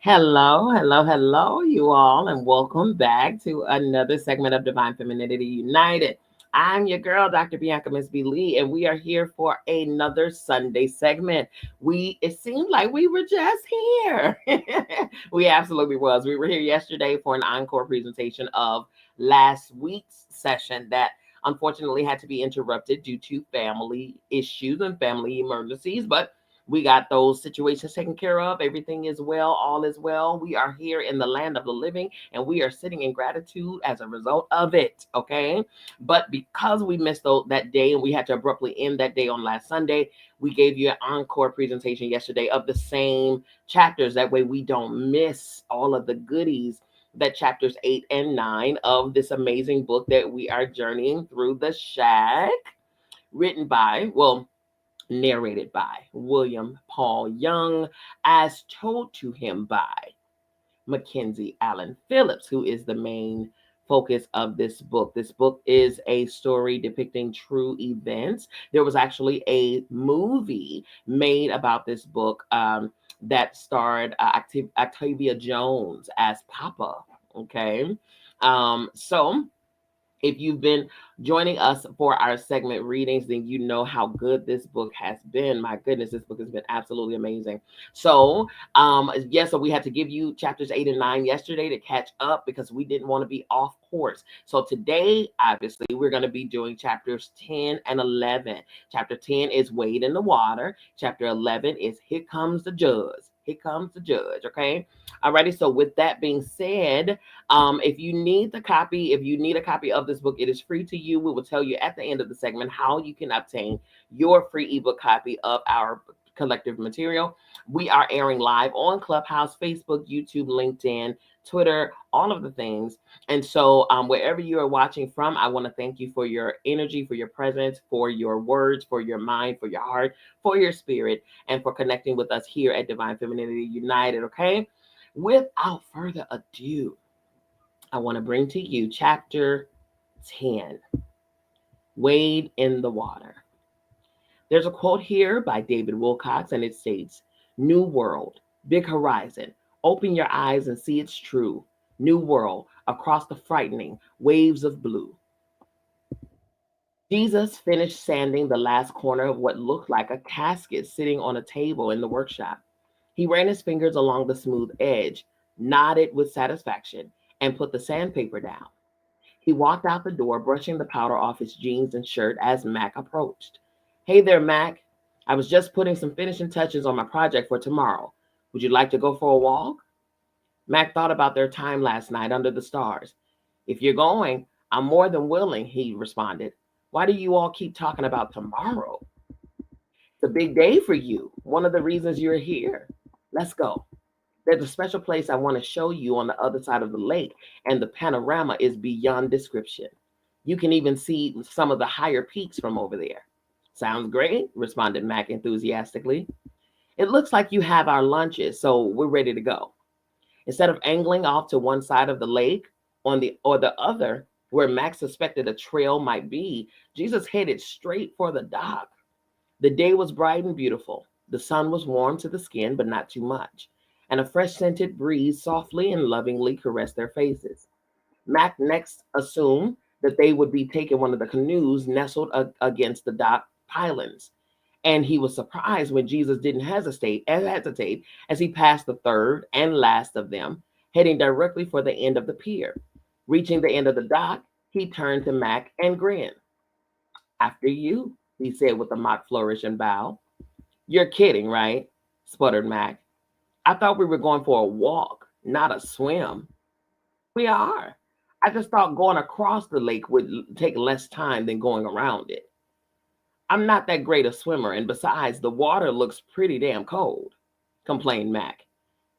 Hello, you all, and welcome back to another segment of Divine Femininity United. I'm your girl, Dr. Bianca Miss B. Lee, and we are here for another Sunday segment. It seemed like we were just here. We absolutely was. We were here yesterday for an encore presentation of last week's session that unfortunately had to be interrupted due to family issues and family emergencies, but we got those situations taken care of. Everything is well. All is well. We are here in the land of the living and we are sitting in gratitude as a result of it. Okay. But because we missed that day and we had to abruptly end that day on last Sunday, we gave you an encore presentation yesterday of the same chapters. That way we don't miss all of the goodies that chapters 8 and 9 of this amazing book that we are journeying through, The Shack, written by, narrated by William Paul Young, as told to him by Mackenzie Allen Philips, who is the main focus of this book. This book is a story depicting true events. There was actually a movie made about this book that starred Octavia Jones as Papa. Okay. So if you've been joining us for our segment readings, then you know how good this book has been. My goodness, this book has been absolutely amazing. So we had to give you chapters 8 and 9 yesterday to catch up because we didn't want to be off course. So today, obviously, we're going to be doing chapters 10 and 11. Chapter 10 is Wade in the Water. Chapter 11 is Here Comes the Judge. Here comes the judge. Okay. Alrighty. So with that being said, if you need a copy of this book, it is free to you. We will tell you at the end of the segment how you can obtain your free ebook copy of our collective material. We are airing live on Clubhouse, Facebook, YouTube, LinkedIn, Twitter, all of the things. And so wherever you are watching from, I want to thank you for your energy, for your presence, for your words, for your mind, for your heart, for your spirit, and for connecting with us here at Divine Femininity United. Okay. Without further ado, I want to bring to you chapter 10, Wade in the Water. There's a quote here by David Wilcox, and it states, New world, big horizon, open your eyes and see it's true. New world, across the frightening waves of blue. Jesus finished sanding the last corner of what looked like a casket sitting on a table in the workshop. He ran his fingers along the smooth edge, nodded with satisfaction, and put the sandpaper down. He walked out the door, brushing the powder off his jeans and shirt as Mack approached. Hey there, Mack. I was just putting some finishing touches on my project for tomorrow. Would you like to go for a walk? Mack thought about their time last night under the stars. If you're going, I'm more than willing, he responded. Why do you all keep talking about tomorrow? It's a big day for you. One of the reasons you're here. Let's go. There's a special place I want to show you on the other side of the lake, and the panorama is beyond description. You can even see some of the higher peaks from over there. Sounds great, responded Mack enthusiastically. It looks like you have our lunches, so we're ready to go. Instead of angling off to one side of the lake or the other, where Mack suspected a trail might be, Jesus headed straight for the dock. The day was bright and beautiful. The sun was warm to the skin, but not too much, and a fresh scented breeze softly and lovingly caressed their faces. Mack next assumed that they would be taking one of the canoes nestled against the dock pylons, and he was surprised when Jesus didn't hesitate as he passed the third and last of them, heading directly for the end of the pier. Reaching the end of the dock, he turned to Mack and grinned. After you, he said with a mock flourish and bow. You're kidding, right? Sputtered Mack. I thought we were going for a walk, not a swim. We are. I just thought going across the lake would take less time than going around it. I'm not that great a swimmer, and besides, the water looks pretty damn cold, complained Mack.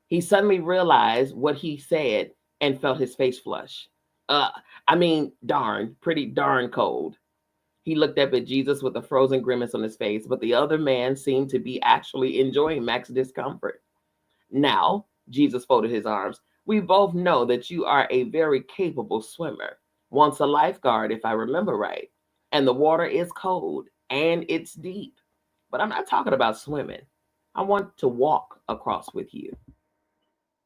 He suddenly realized what he said and felt his face flush. Pretty darn cold. He looked up at Jesus with a frozen grimace on his face, but the other man seemed to be actually enjoying Mack's discomfort. Now, Jesus folded his arms, we both know that you are a very capable swimmer. Once a lifeguard, if I remember right. And the water is cold and it's deep. But I'm not talking about swimming. I want to walk across with you.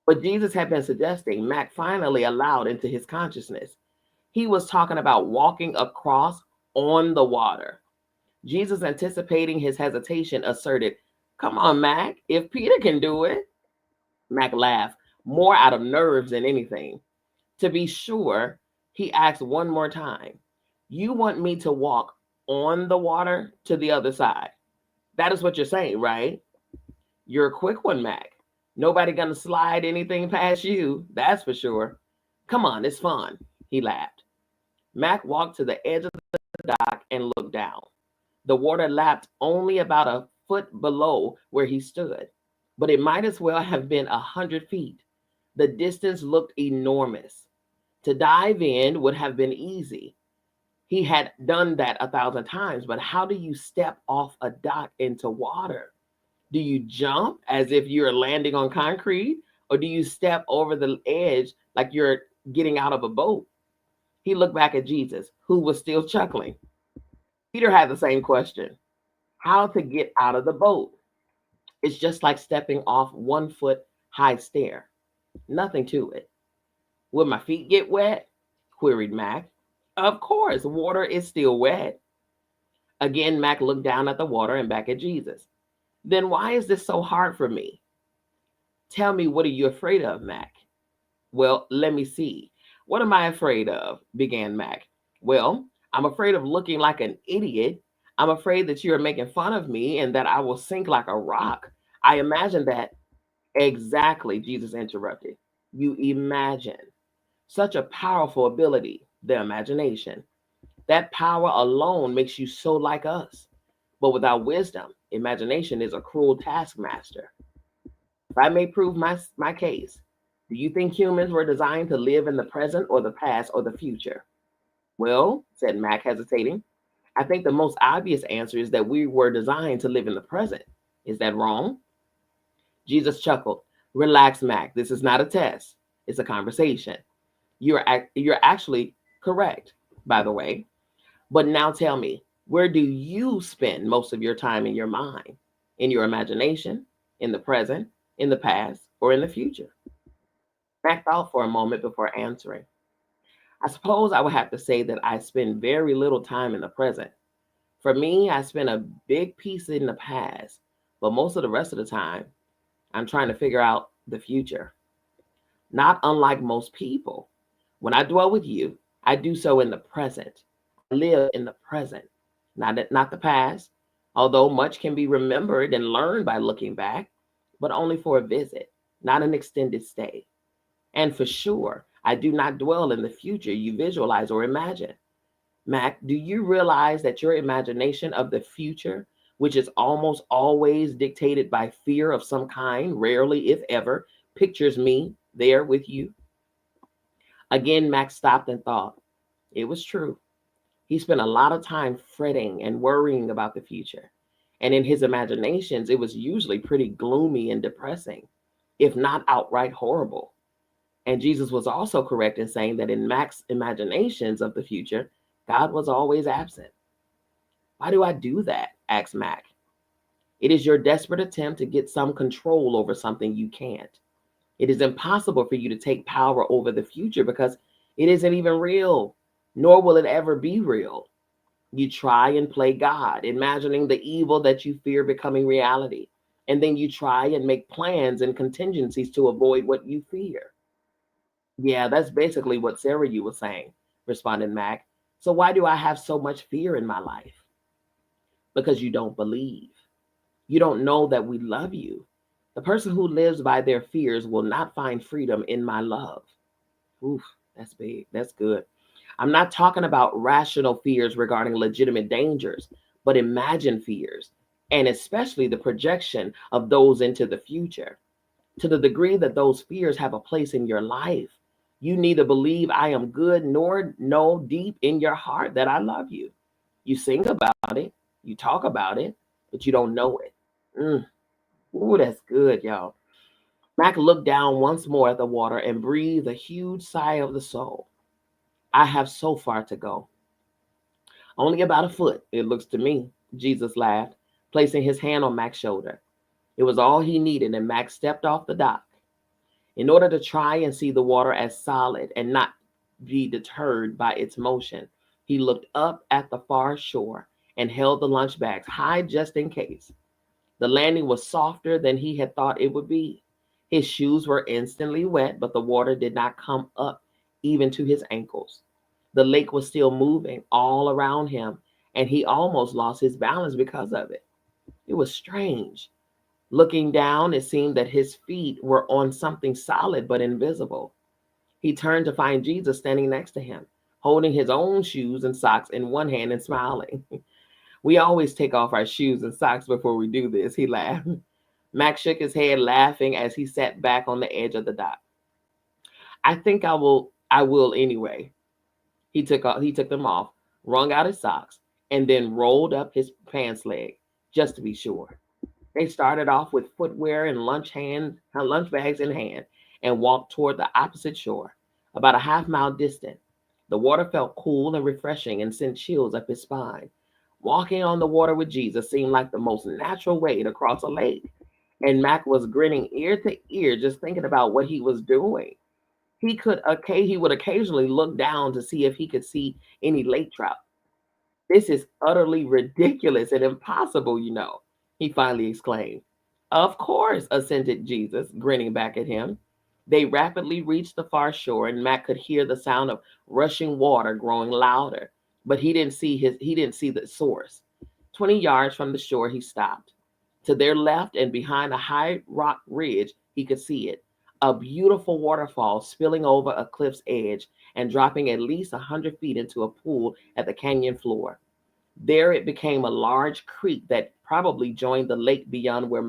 What Jesus had been suggesting, Mack finally allowed into his consciousness. He was talking about walking across on the water. Jesus, anticipating his hesitation, asserted, "Come on, Mack, if Peter can do it." Mack laughed, more out of nerves than anything. To be sure, he asked one more time, "You want me to walk on the water to the other side? That is what you're saying, right? You're a quick one, Mack. Nobody gonna slide anything past you, that's for sure. Come on, it's fun." He laughed. Mack walked to the edge of the dock and looked down. The water lapped only about a foot below where he stood, but it might as well have been 100 feet. The distance looked enormous. To dive in would have been easy. He had done that 1,000 times, but how do you step off a dock into water? Do you jump as if you're landing on concrete, or do you step over the edge like you're getting out of a boat? He looked back at Jesus, who was still chuckling. Peter had the same question: how to get out of the boat? It's just like stepping off 1 foot high stair. Nothing to it. Would my feet get wet? Queried Mack. Of course, water is still wet. Again, Mack looked down at the water and back at Jesus. Then why is this so hard for me? Tell me, what are you afraid of, Mack? Well, let me see. What am I afraid of? Began Mack. Well, I'm afraid of looking like an idiot. I'm afraid that you are making fun of me and that I will sink like a rock. I imagine that. Exactly, Jesus interrupted. You imagine. Such a powerful ability, the imagination. That power alone makes you so like us. But without wisdom, imagination is a cruel taskmaster. If I may prove my case, do you think humans were designed to live in the present or the past or the future? Well, said Mack, hesitating, I think the most obvious answer is that we were designed to live in the present. Is that wrong? Jesus chuckled. Relax, Mack. This is not a test. It's a conversation. You're actually correct, by the way. But now tell me, where do you spend most of your time in your mind? In your imagination? In the present? In the past? Or in the future? Mack thought for a moment before answering. I suppose I would have to say that I spend very little time in the present. For me, I spend a big piece in the past, but most of the rest of the time, I'm trying to figure out the future. Not unlike most people. When I dwell with you, I do so in the present. I live in the present, not the past, although much can be remembered and learned by looking back, but only for a visit, not an extended stay. And for sure, I do not dwell in the future you visualize or imagine. Mack, do you realize that your imagination of the future, which is almost always dictated by fear of some kind, rarely, if ever, pictures me there with you? Again, Mack stopped and thought. It was true. He spent a lot of time fretting and worrying about the future. And in his imaginations, it was usually pretty gloomy and depressing, if not outright horrible. And Jesus was also correct in saying that in Mack's imaginations of the future, God was always absent. Why do I do that? Asked Mack. It is your desperate attempt to get some control over something you can't. It is impossible for you to take power over the future because it isn't even real, nor will it ever be real. You try and play God, imagining the evil that you fear becoming reality. And then you try and make plans and contingencies to avoid what you fear. Yeah, that's basically what Sarah you was saying, responded Mack. So why do I have so much fear in my life? Because you don't believe. You don't know that we love you. The person who lives by their fears will not find freedom in my love. Oof, that's big. That's good. I'm not talking about rational fears regarding legitimate dangers, but imagined fears, and especially the projection of those into the future. To the degree that those fears have a place in your life, you neither believe I am good nor know deep in your heart that I love you. You sing about it, you talk about it, but you don't know it. Ooh, that's good, y'all. Mack looked down once more at the water and breathed a huge sigh of the soul. I have so far to go. Only about a foot, it looks to me, Jesus laughed, placing his hand on Mack's shoulder. It was all he needed, and Mack stepped off the dock. In order to try and see the water as solid and not be deterred by its motion, he looked up at the far shore and held the lunch bags high just in case. The landing was softer than he had thought it would be. His shoes were instantly wet, but the water did not come up even to his ankles. The lake was still moving all around him, and he almost lost his balance because of it. It was strange. Looking down, it seemed that his feet were on something solid but invisible. He turned to find Jesus standing next to him, holding his own shoes and socks in one hand and smiling. We always take off our shoes and socks before we do this, he laughed. Mack shook his head, laughing as he sat back on the edge of the dock. I think I will anyway. He took them off, wrung out his socks, and then rolled up his pants leg, just to be sure. They started off with footwear and lunch bags in hand, and walked toward the opposite shore, about a half-mile distant. The water felt cool and refreshing and sent chills up his spine. Walking on the water with Jesus seemed like the most natural way to cross a lake, and Mac was grinning ear to ear just thinking about what he was doing. He would occasionally look down to see if he could see any lake trout. This is utterly ridiculous and impossible, he finally exclaimed. Of course, assented Jesus, grinning back at him. They rapidly reached the far shore, and Mac could hear the sound of rushing water growing louder, but he didn't see the source. 20 yards from the shore, he stopped. To their left and behind a high rock ridge, he could see it. A beautiful waterfall spilling over a cliff's edge and dropping at least 100 feet into a pool at the canyon floor. There it became a large creek that probably joined the lake beyond where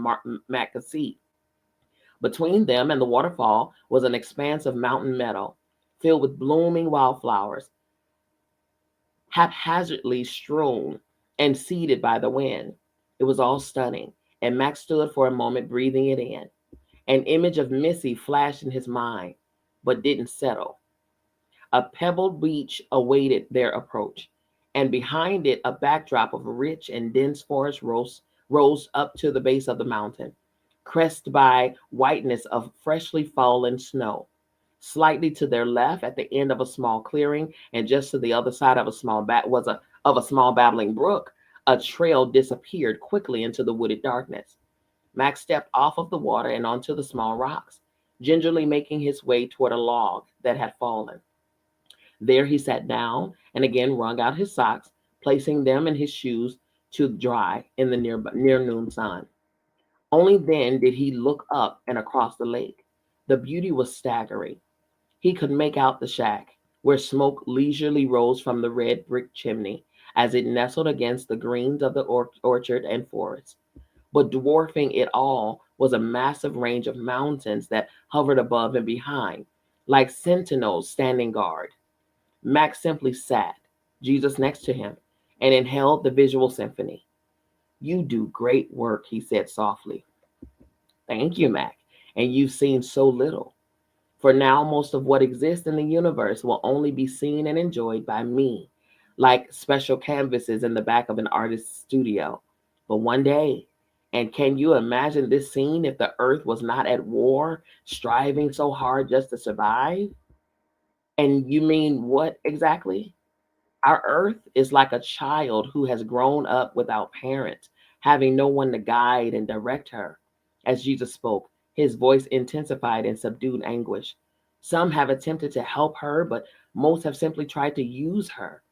Mac could see. Between them and the waterfall was an expanse of mountain meadow filled with blooming wildflowers, haphazardly strewn and seeded by the wind. It was all stunning, and Mac stood for a moment breathing it in. An image of Missy flashed in his mind, but didn't settle. A pebbled beach awaited their approach, and behind it, a backdrop of rich and dense forest rose up to the base of the mountain, crested by whiteness of freshly fallen snow. Slightly to their left, at the end of a small clearing, and just to the other side of a small babbling brook, a trail disappeared quickly into the wooded darkness. Max stepped off of the water and onto the small rocks, gingerly making his way toward a log that had fallen. There he sat down and again wrung out his socks, placing them and his shoes to dry in the near noon sun. Only then did he look up and across the lake. The beauty was staggering. He could make out the shack, where smoke leisurely rose from the red brick chimney as it nestled against the greens of the orchard and forest. But dwarfing it all was a massive range of mountains that hovered above and behind, like sentinels standing guard. Max simply sat, Jesus next to him, and inhaled the visual symphony. You do great work, he said softly. Thank you, Mac. And you've seen so little. For now, most of what exists in the universe will only be seen and enjoyed by me, like special canvases in the back of an artist's studio. But one day, and can you imagine this scene if the earth was not at war, striving so hard just to survive? And you mean what exactly? Our earth is like a child who has grown up without parents, having no one to guide and direct her. As Jesus spoke, his voice intensified in subdued anguish. Some have attempted to help her, but most have simply tried to use her.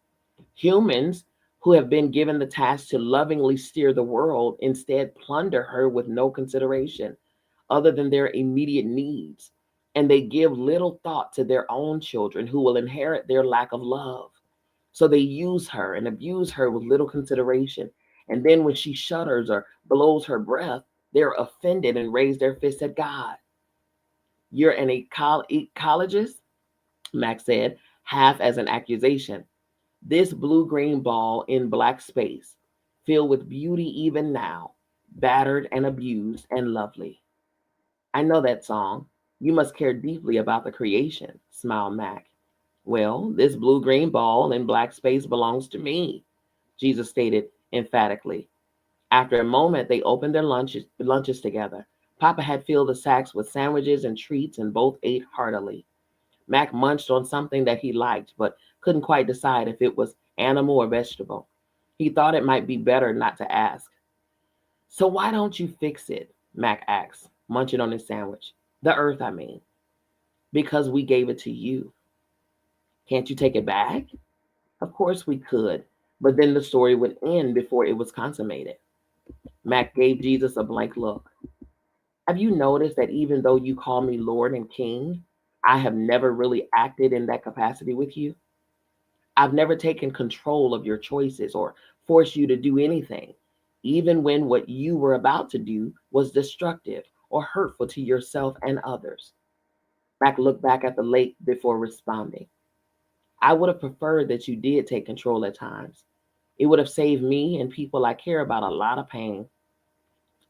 Humans who have been given the task to lovingly steer the world instead plunder her with no consideration other than their immediate needs. And they give little thought to their own children who will inherit their lack of love. So they use her and abuse her with little consideration. And then when she shudders or blows her breath, they're offended and raise their fists at God. You're an ecologist, Max said, half as an accusation. This blue-green ball in black space, filled with beauty even now, battered and abused and lovely. I know that song. You must care deeply about the creation, smiled Mac. Well, this blue-green ball in black space belongs to me, Jesus stated emphatically. After a moment, they opened their lunches together, Papa had filled the sacks with sandwiches and treats, and both ate heartily. Mac munched on something that he liked, but couldn't quite decide if it was animal or vegetable. He thought it might be better not to ask. So why don't you fix it? Mac asked, munching on his sandwich. The earth, I mean. Because we gave it to you. Can't you take it back? Of course we could, but then the story would end before it was consummated. Mac gave Jesus a blank look. Have you noticed that even though you call me Lord and King, I have never really acted in that capacity with you? I've never taken control of your choices or forced you to do anything, even when what you were about to do was destructive or hurtful to yourself and others. Mac looked back at the lake before responding. I would have preferred that you did take control at times. It would have saved me and people I care about a lot of pain.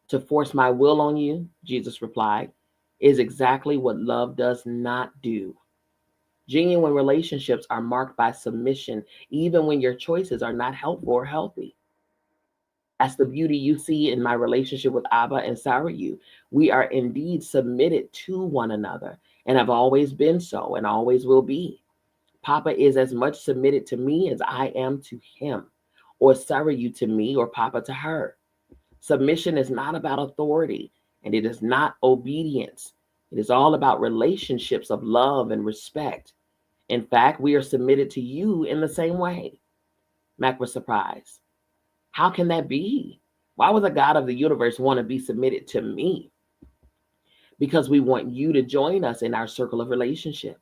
To force my will on you, Jesus replied, is exactly what love does not do. Genuine relationships are marked by submission, even when your choices are not helpful or healthy. That's the beauty you see in my relationship with Abba and Sarayu. We are indeed submitted to one another and have always been so and always will be. Papa is as much submitted to me as I am to him, or Sarayu to me, or Papa to her. Submission is not about authority, and it is not obedience. It is all about relationships of love and respect. In fact, we are submitted to you in the same way. Mac was surprised. How can that be? Why would the God of the universe want to be submitted to me? Because we want you to join us in our circle of relationship.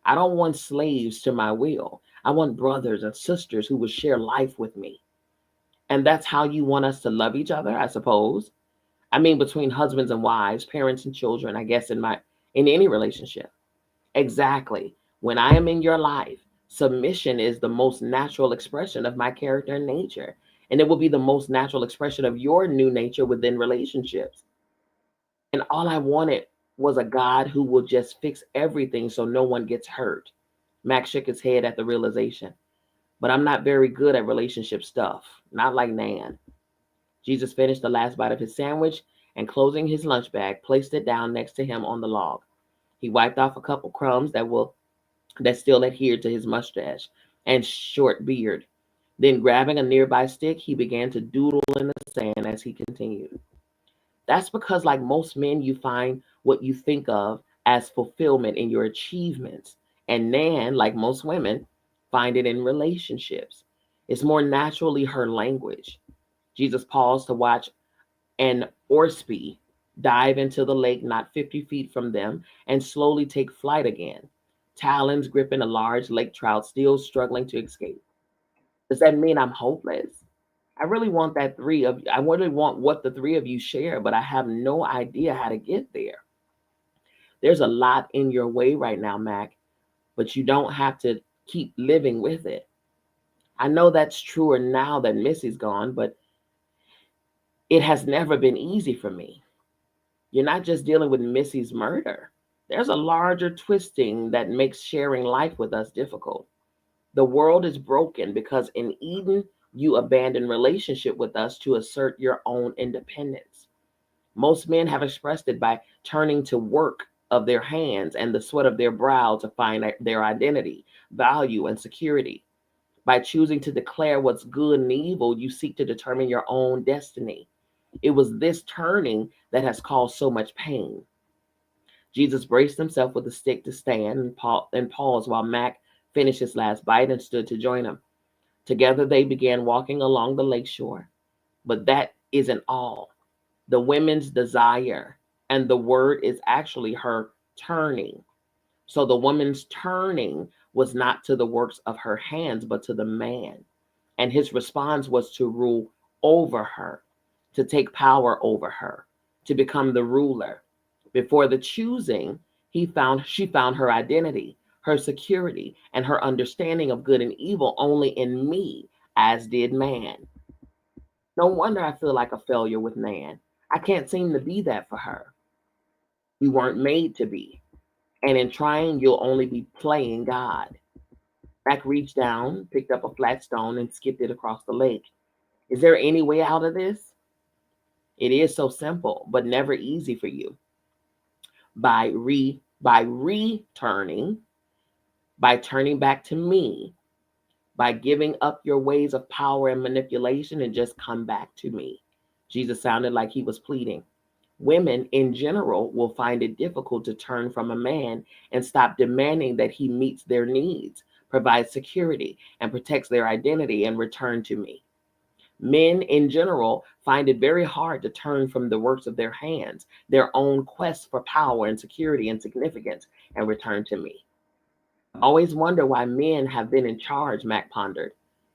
I don't want slaves to my will. I want brothers and sisters who will share life with me. And that's how you want us to love each other, I suppose. I mean, between husbands and wives, parents and children, I guess in any relationship. Exactly. When I am in your life, submission is the most natural expression of my character and nature. And it will be the most natural expression of your new nature within relationships. And all I wanted was a God who will just fix everything so no one gets hurt. Max shook his head at the realization. But I'm not very good at relationship stuff, not like Nan. Jesus finished the last bite of his sandwich and, closing his lunch bag, placed it down next to him on the log. He wiped off a couple crumbs that still adhered to his mustache and short beard. Then, grabbing a nearby stick, he began to doodle in the sand as he continued. That's because, like most men, you find what you think of as fulfillment in your achievements. And Nan, like most women, find it in relationships. It's more naturally her language. Jesus paused to watch an orspy dive into the lake not 50 feet from them and slowly take flight again, talons gripping a large lake trout still struggling to escape. Does that mean I'm hopeless? I really want I really want what the three of you share, but I have no idea how to get there. There's a lot in your way right now, Mac, but you don't have to keep living with it. I know that's truer now that Missy's gone, but it has never been easy for me. You're not just dealing with Missy's murder. There's a larger twisting that makes sharing life with us difficult. The world is broken because in Eden, you abandoned relationship with us to assert your own independence. Most men have expressed it by turning to work of their hands and the sweat of their brow to find their identity, value, and security. By choosing to declare what's good and evil, you seek to determine your own destiny. It was this turning that has caused so much pain. Jesus braced himself with a stick to stand and paused while Mack finished his last bite and stood to join him. Together they began walking along the lake shore. But that isn't all. The women's desire, and the word is actually her turning. So the woman's turning was not to the works of her hands, but to the man. And his response was to rule over her, to take power over her, to become the ruler. Before the choosing, she found her identity, her security, and her understanding of good and evil only in me, as did man. No wonder I feel like a failure with Nan. I can't seem to be that for her. You weren't made to be. And in trying, you'll only be playing God. Mac reached down, picked up a flat stone, and skipped it across the lake. Is there any way out of this? It is so simple, but never easy for you. By returning, by turning back to me, by giving up your ways of power and manipulation and just come back to me. Jesus sounded like he was pleading. Women in general will find it difficult to turn from a man and stop demanding that he meets their needs, provides security, and protects their identity and return to me. Men in general find it very hard to turn from the works of their hands, their own quest for power and security and significance, and return to me. Always wonder why men have been in charge, Mack pondered.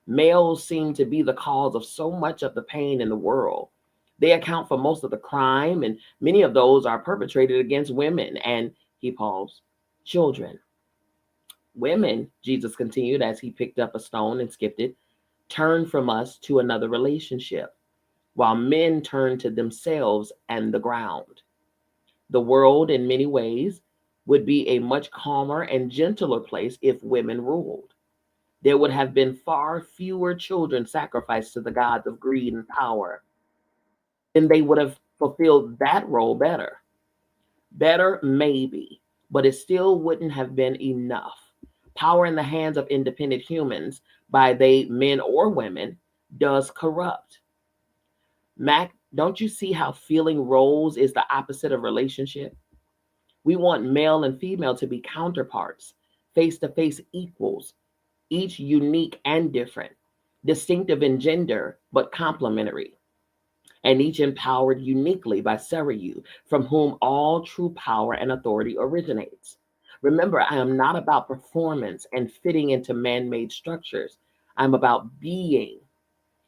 Males seem to be the cause of so much of the pain in the world. They account for most of the crime, and many of those are perpetrated against women and, he paused, children. Women, Jesus continued as he picked up a stone and skipped it, turn from us to another relationship, while men turn to themselves and the ground. The world, in many ways, would be a much calmer and gentler place if women ruled. There would have been far fewer children sacrificed to the gods of greed and power, and they would have fulfilled that role better. Better, maybe, but it still wouldn't have been enough. Power in the hands of independent humans, by they men or women, does corrupt. Mac, don't you see how feeling roles is the opposite of relationship? We want male and female to be counterparts, face to face equals, each unique and different, distinctive in gender, but complementary, and each empowered uniquely by Sarayu, from whom all true power and authority originates. Remember, I am not about performance and fitting into man made structures. I'm about being.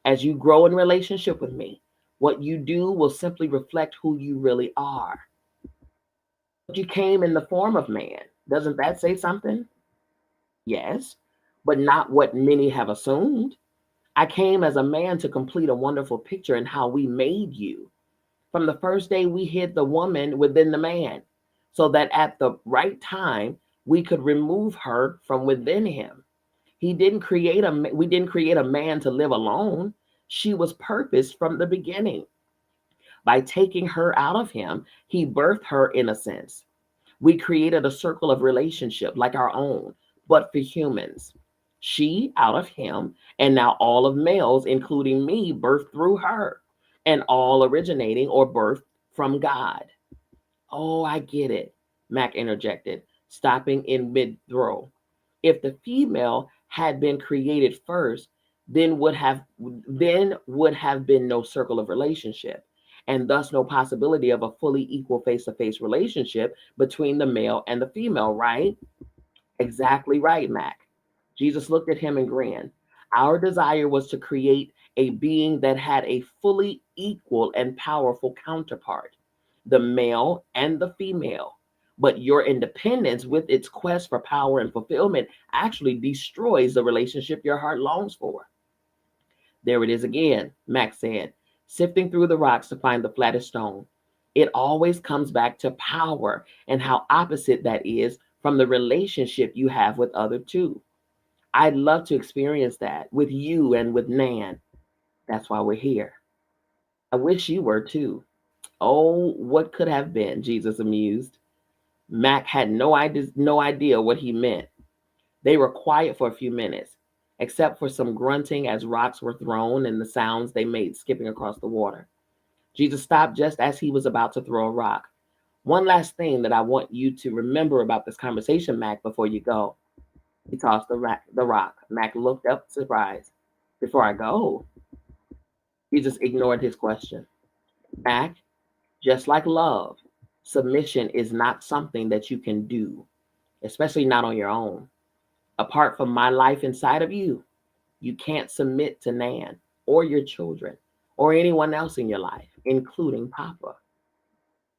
As you grow in relationship with me, what you do will simply reflect who you really are. You came in the form of man. Doesn't that say something? Yes, but not what many have assumed. I came as a man to complete a wonderful picture in how we made you. From the first day, we hid the woman within the man so that at the right time, we could remove her from within him. We didn't create a man to live alone. She was purposed from the beginning. By taking her out of him, he birthed her in a sense. We created a circle of relationship like our own, but for humans. She out of him, and now all of males, including me, birthed through her, and all originating or birthed from God. Oh, I get it, Mack interjected, stopping in mid-throw. If the female had been created first, then would have been no circle of relationship, and thus no possibility of a fully equal face-to-face relationship between the male and the female, right? Exactly right, Mack. Jesus looked at him and grinned. Our desire was to create a being that had a fully equal and powerful counterpart, the male and the female. But your independence, with its quest for power and fulfillment, actually destroys the relationship your heart longs for. There it is again, Max said, sifting through the rocks to find the flattest stone. It always comes back to power and how opposite that is from the relationship you have with other two. I'd love to experience that with you and with Nan. That's why we're here. I wish you were too. Oh, what could have been, Jesus amused. Mac had no idea what he meant. They were quiet for a few minutes, except for some grunting as rocks were thrown and the sounds they made skipping across the water. Jesus stopped just as he was about to throw a rock. One last thing that I want you to remember about this conversation, Mac, before you go. He tossed the rock. Mac looked up, surprised. Before I go, Jesus ignored his question. Mac, just like love, submission is not something that you can do, especially not on your own. Apart from my life inside of you, you can't submit to Nan or your children or anyone else in your life, including Papa.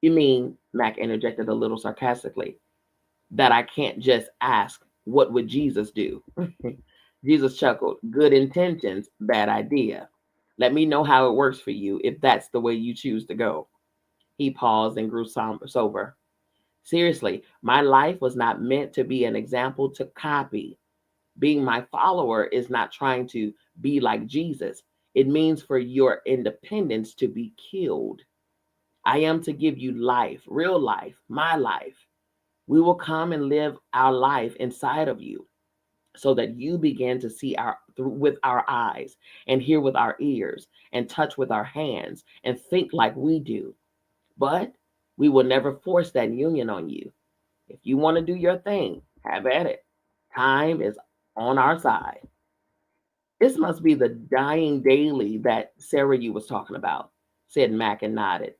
You mean, Mac interjected a little sarcastically, that I can't just ask, what would Jesus do? Jesus chuckled, good intentions, bad idea. Let me know how it works for you if that's the way you choose to go. He paused and grew sober. Seriously, my life was not meant to be an example to copy. Being my follower is not trying to be like Jesus. It means for your independence to be killed. I am to give you life, real life, my life. We will come and live our life inside of you so that you begin to see our through with our eyes and hear with our ears and touch with our hands and think like we do. But we will never force that union on you. If you want to do your thing, have at it. Time is on our side. This must be the dying daily that Sarah you was talking about, said Mack and nodded.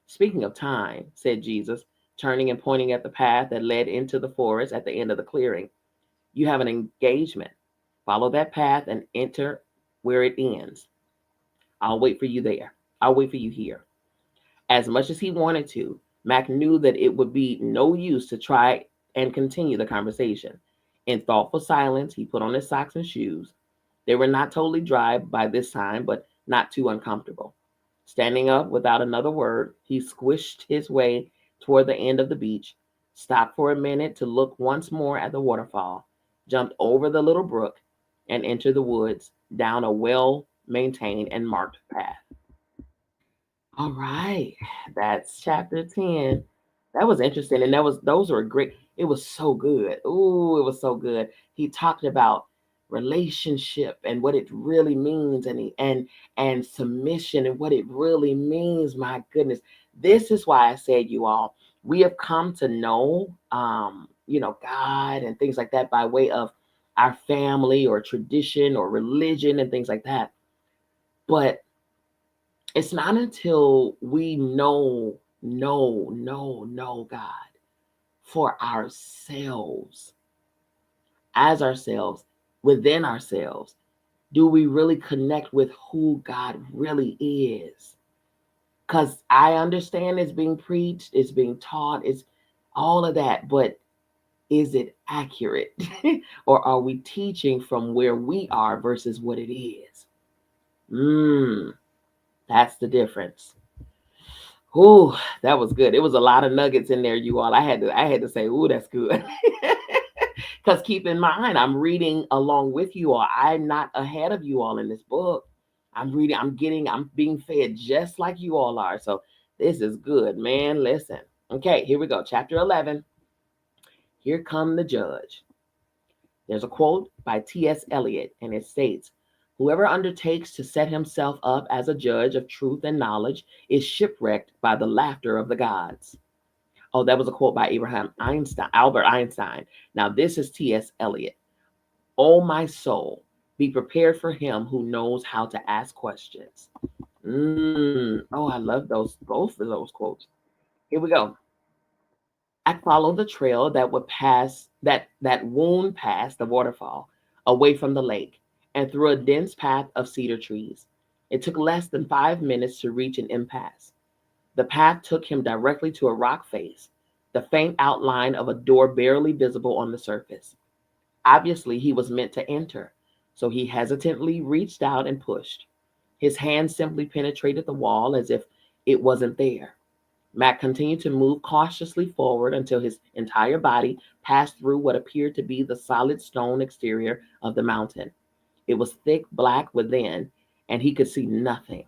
Speaking of time, said Jesus, turning and pointing at the path that led into the forest at the end of the clearing. You have an engagement. Follow that path and enter where it ends. I'll wait for you there. I'll wait for you here. As much as he wanted to, Mac knew that it would be no use to try and continue the conversation. In thoughtful silence, he put on his socks and shoes. They were not totally dry by this time, but not too uncomfortable. Standing up without another word, he squished his way toward the end of the beach, stopped for a minute to look once more at the waterfall, jumped over the little brook, and entered the woods down a well maintained and marked path. All right, that's chapter 10. That was interesting, and those were great. It was so good. Ooh, it was so good. He talked about relationship and what it really means, and submission and what it really means. My goodness, this is why I said, you all, we have come to know, God and things like that by way of our family or tradition or religion and things like that. But it's not until we know God for ourselves, as ourselves, within ourselves, do we really connect with who God really is. Because I understand it's being preached, it's being taught, it's all of that, but is it accurate? Or are we teaching from where we are versus what it is? That's the difference. Ooh, that was good. It was a lot of nuggets in there, you all. I had to say, ooh, that's good. Because keep in mind, I'm reading along with you all. I'm not ahead of you all in this book. I'm being fed just like you all are. So this is good, man. Listen. Okay, here we go. Chapter 11. Here come the judge. There's a quote by T.S. Eliot, and it states, whoever undertakes to set himself up as a judge of truth and knowledge is shipwrecked by the laughter of the gods. Oh, that was a quote by Albert Einstein. Now, this is T.S. Eliot. Oh, my soul, be prepared for him who knows how to ask questions. Oh, I love both of those quotes. Here we go. I followed the trail that wound past the waterfall, away from the lake, and through a dense path of cedar trees. It took less than 5 minutes to reach an impasse. The path took him directly to a rock face, the faint outline of a door barely visible on the surface. Obviously, he was meant to enter, so he hesitantly reached out and pushed. His hand simply penetrated the wall as if it wasn't there. Mack continued to move cautiously forward until his entire body passed through what appeared to be the solid stone exterior of the mountain. It was thick black within, and he could see nothing.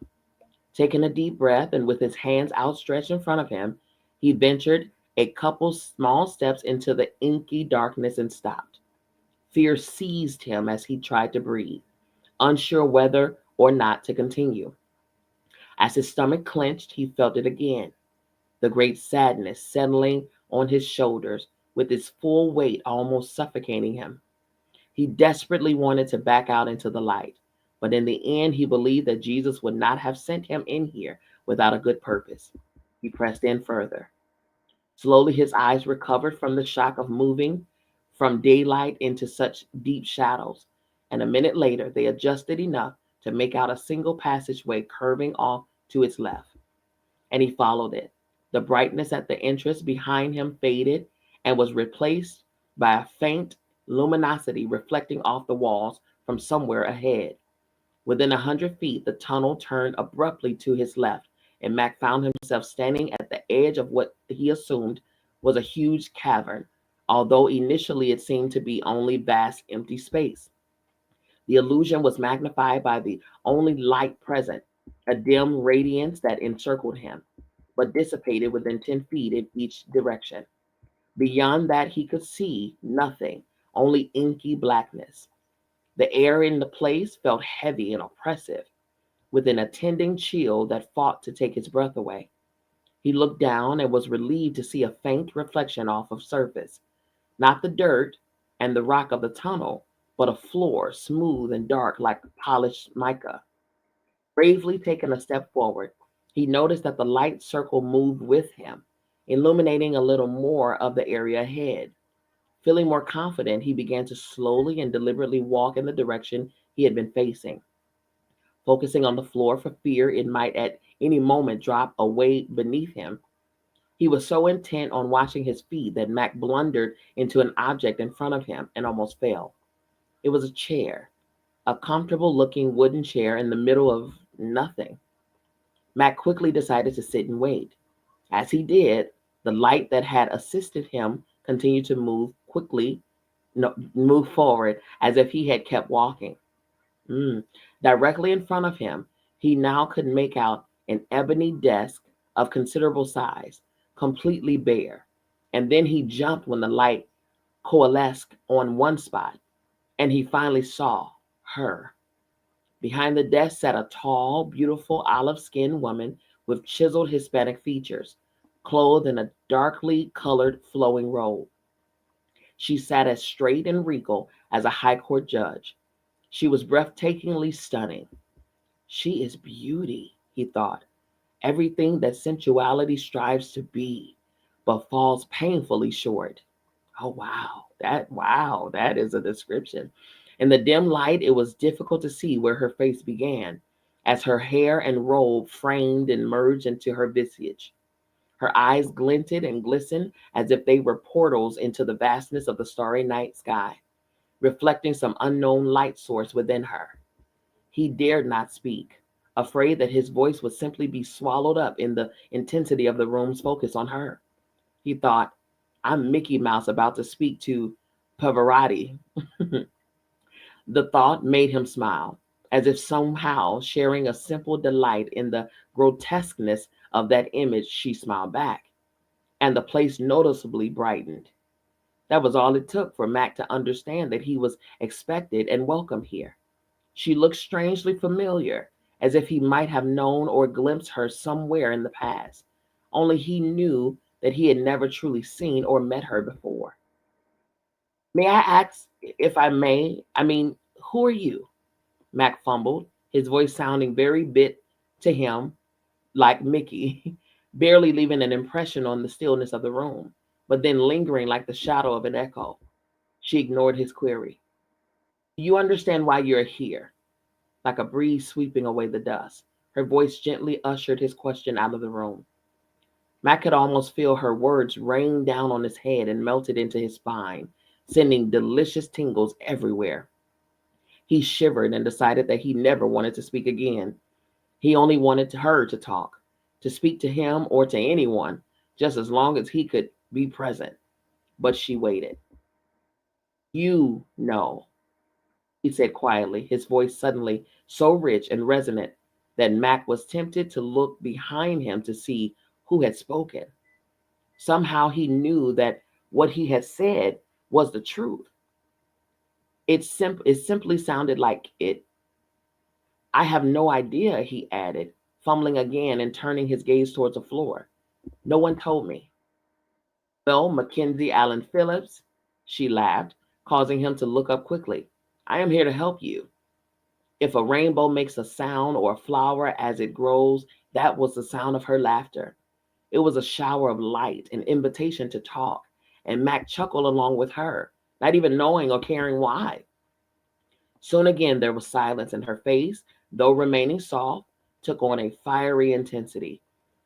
Taking a deep breath and with his hands outstretched in front of him, he ventured a couple small steps into the inky darkness and stopped. Fear seized him as he tried to breathe, unsure whether or not to continue. As his stomach clenched, he felt it again, the great sadness settling on his shoulders with its full weight almost suffocating him. He desperately wanted to back out into the light, but in the end, he believed that Jesus would not have sent him in here without a good purpose. He pressed in further. Slowly, his eyes recovered from the shock of moving from daylight into such deep shadows, and a minute later, they adjusted enough to make out a single passageway curving off to its left, and he followed it. The brightness at the entrance behind him faded and was replaced by a faint luminosity reflecting off the walls from somewhere ahead. Within 100 feet, the tunnel turned abruptly to his left, and Mac found himself standing at the edge of what he assumed was a huge cavern, although initially it seemed to be only vast empty space. The illusion was magnified by the only light present, a dim radiance that encircled him. but dissipated within 10 feet in each direction. Beyond that, he could see nothing, only inky blackness. The air in the place felt heavy and oppressive, with an attending chill that fought to take his breath away. He looked down and was relieved to see a faint reflection off of surface, not the dirt and the rock of the tunnel, but a floor smooth and dark like polished mica. Bravely taking a step forward, he noticed that the light circle moved with him, illuminating a little more of the area ahead. Feeling more confident, he began to slowly and deliberately walk in the direction he had been facing, focusing on the floor for fear it might at any moment drop away beneath him. He was so intent on watching his feet that Mac blundered into an object in front of him and almost fell. It was a chair, a comfortable looking wooden chair in the middle of nothing. Mac quickly decided to sit and wait. As he did, the light that had assisted him continued to move quickly, no, move forward as if he had kept walking. Mm. Directly in front of him, he now could make out an ebony desk of considerable size, completely bare. And then he jumped when the light coalesced on one spot, and he finally saw her. Behind the desk sat a tall, beautiful olive skinned woman with chiseled Hispanic features, clothed in a darkly colored flowing robe. She sat as straight and regal as a high court judge. She was breathtakingly stunning. She is beauty, he thought, everything that sensuality strives to be, but falls painfully short. Oh wow, that is a description. In the dim light, it was difficult to see where her face began, as her hair and robe framed and merged into her visage. Her eyes glinted and glistened as if they were portals into the vastness of the starry night sky, reflecting some unknown light source within her. He dared not speak, afraid that his voice would simply be swallowed up in the intensity of the room's focus on her. He thought, I'm Mickey Mouse about to speak to Pavarotti. The thought made him smile, as if somehow sharing a simple delight in the grotesqueness of that image. She smiled back, and the place noticeably brightened. That was all it took for Mac to understand that he was expected and welcome here. She looked strangely familiar, as if he might have known or glimpsed her somewhere in the past. Only he knew that he had never truly seen or met her before. May I ask, if I may, who are you? Mac fumbled, his voice sounding very bit to him like Mickey, barely leaving an impression on the stillness of the room, but then lingering like the shadow of an echo. She ignored his query. You understand why you're here? Like a breeze sweeping away the dust, her voice gently ushered his question out of the room. Mac could almost feel her words rain down on his head and melted into his spine, sending delicious tingles everywhere. He shivered and decided that he never wanted to speak again. He only wanted her to talk, to speak to him or to anyone, just as long as he could be present. But she waited. You know, he said quietly, his voice suddenly so rich and resonant that Mac was tempted to look behind him to see who had spoken. Somehow he knew that what he had said was the truth. It simply sounded like it. I have no idea, he added, fumbling again and turning his gaze towards the floor. No one told me. Well, Mackenzie Allen Philips, she laughed, causing him to look up quickly. I am here to help you. If a rainbow makes a sound or a flower as it grows, that was the sound of her laughter. It was a shower of light, an invitation to talk, and Mac chuckled along with her, not even knowing or caring why. Soon again there was silence, and her face, though remaining soft, took on a fiery intensity,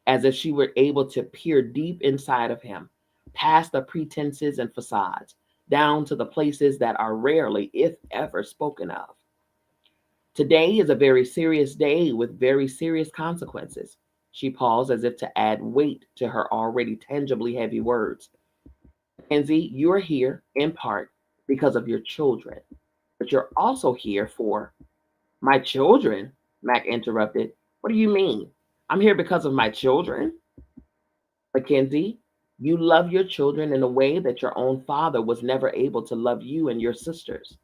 as if she were able to peer deep inside of him, past the pretenses and facades, down to the places that are rarely, if ever, spoken of. Today is a very serious day with very serious consequences. She paused as if to add weight to her already tangibly heavy words. Mackenzie, you are here, in part, because of your children. But you're also here for my children, Mac interrupted. What do you mean? I'm here because of my children? Mackenzie, you love your children in a way that your own father was never able to love you and your sisters.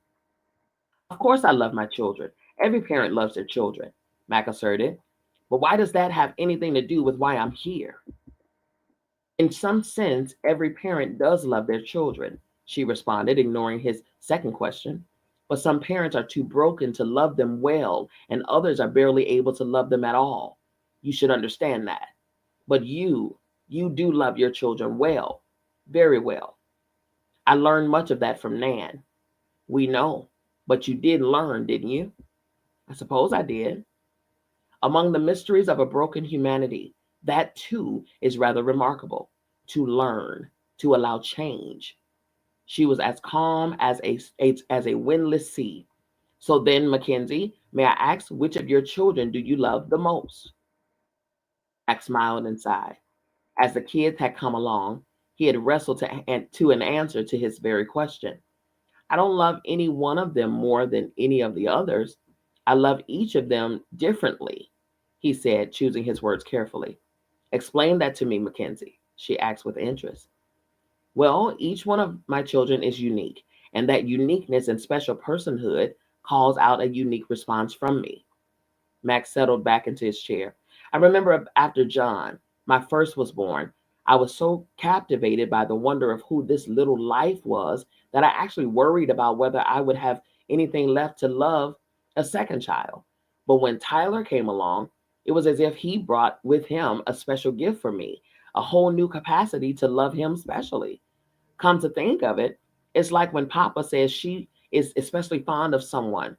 Of course, I love my children. Every parent loves their children, Mack asserted. But why does that have anything to do with why I'm here? In some sense, every parent does love their children, she responded, ignoring his second question. But some parents are too broken to love them well, and others are barely able to love them at all. You should understand that. But you do love your children well, very well. I learned much of that from Nan. We know. But you did learn, didn't you? I suppose I did. Among the mysteries of a broken humanity, that too is rather remarkable. To learn, to allow change. She was as calm as a windless sea. So then, Mackenzie, may I ask which of your children do you love the most? Max smiled and sighed. As the kids had come along, he had wrestled to an answer to his very question. I don't love any one of them more than any of the others. I love each of them differently, he said, choosing his words carefully. Explain that to me, Mackenzie, she asked with interest. Well, each one of my children is unique, and that uniqueness and special personhood calls out a unique response from me. Max settled back into his chair. I remember after John, my first, was born, I was so captivated by the wonder of who this little life was that I actually worried about whether I would have anything left to love a second child. But when Tyler came along, it was as if he brought with him a special gift for me, a whole new capacity to love him specially. Come to think of it, it's like when Papa says she is especially fond of someone.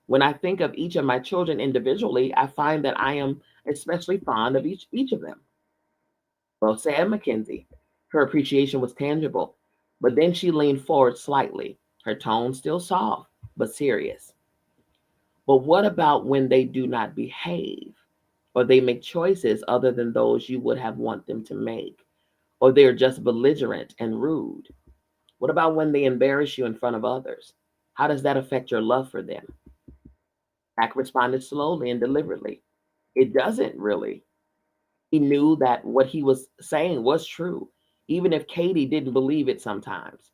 When I think of each of my children individually, I find that I am especially fond of each of them. Well said, Mackenzie. Her appreciation was tangible, but then she leaned forward slightly, her tone still soft, but serious. But what about when they do not behave, or they make choices other than those you would have want them to make, or they're just belligerent and rude? What about when they embarrass you in front of others? How does that affect your love for them? Mac responded slowly and deliberately. It doesn't really. He knew that what he was saying was true, even if Katie didn't believe it sometimes.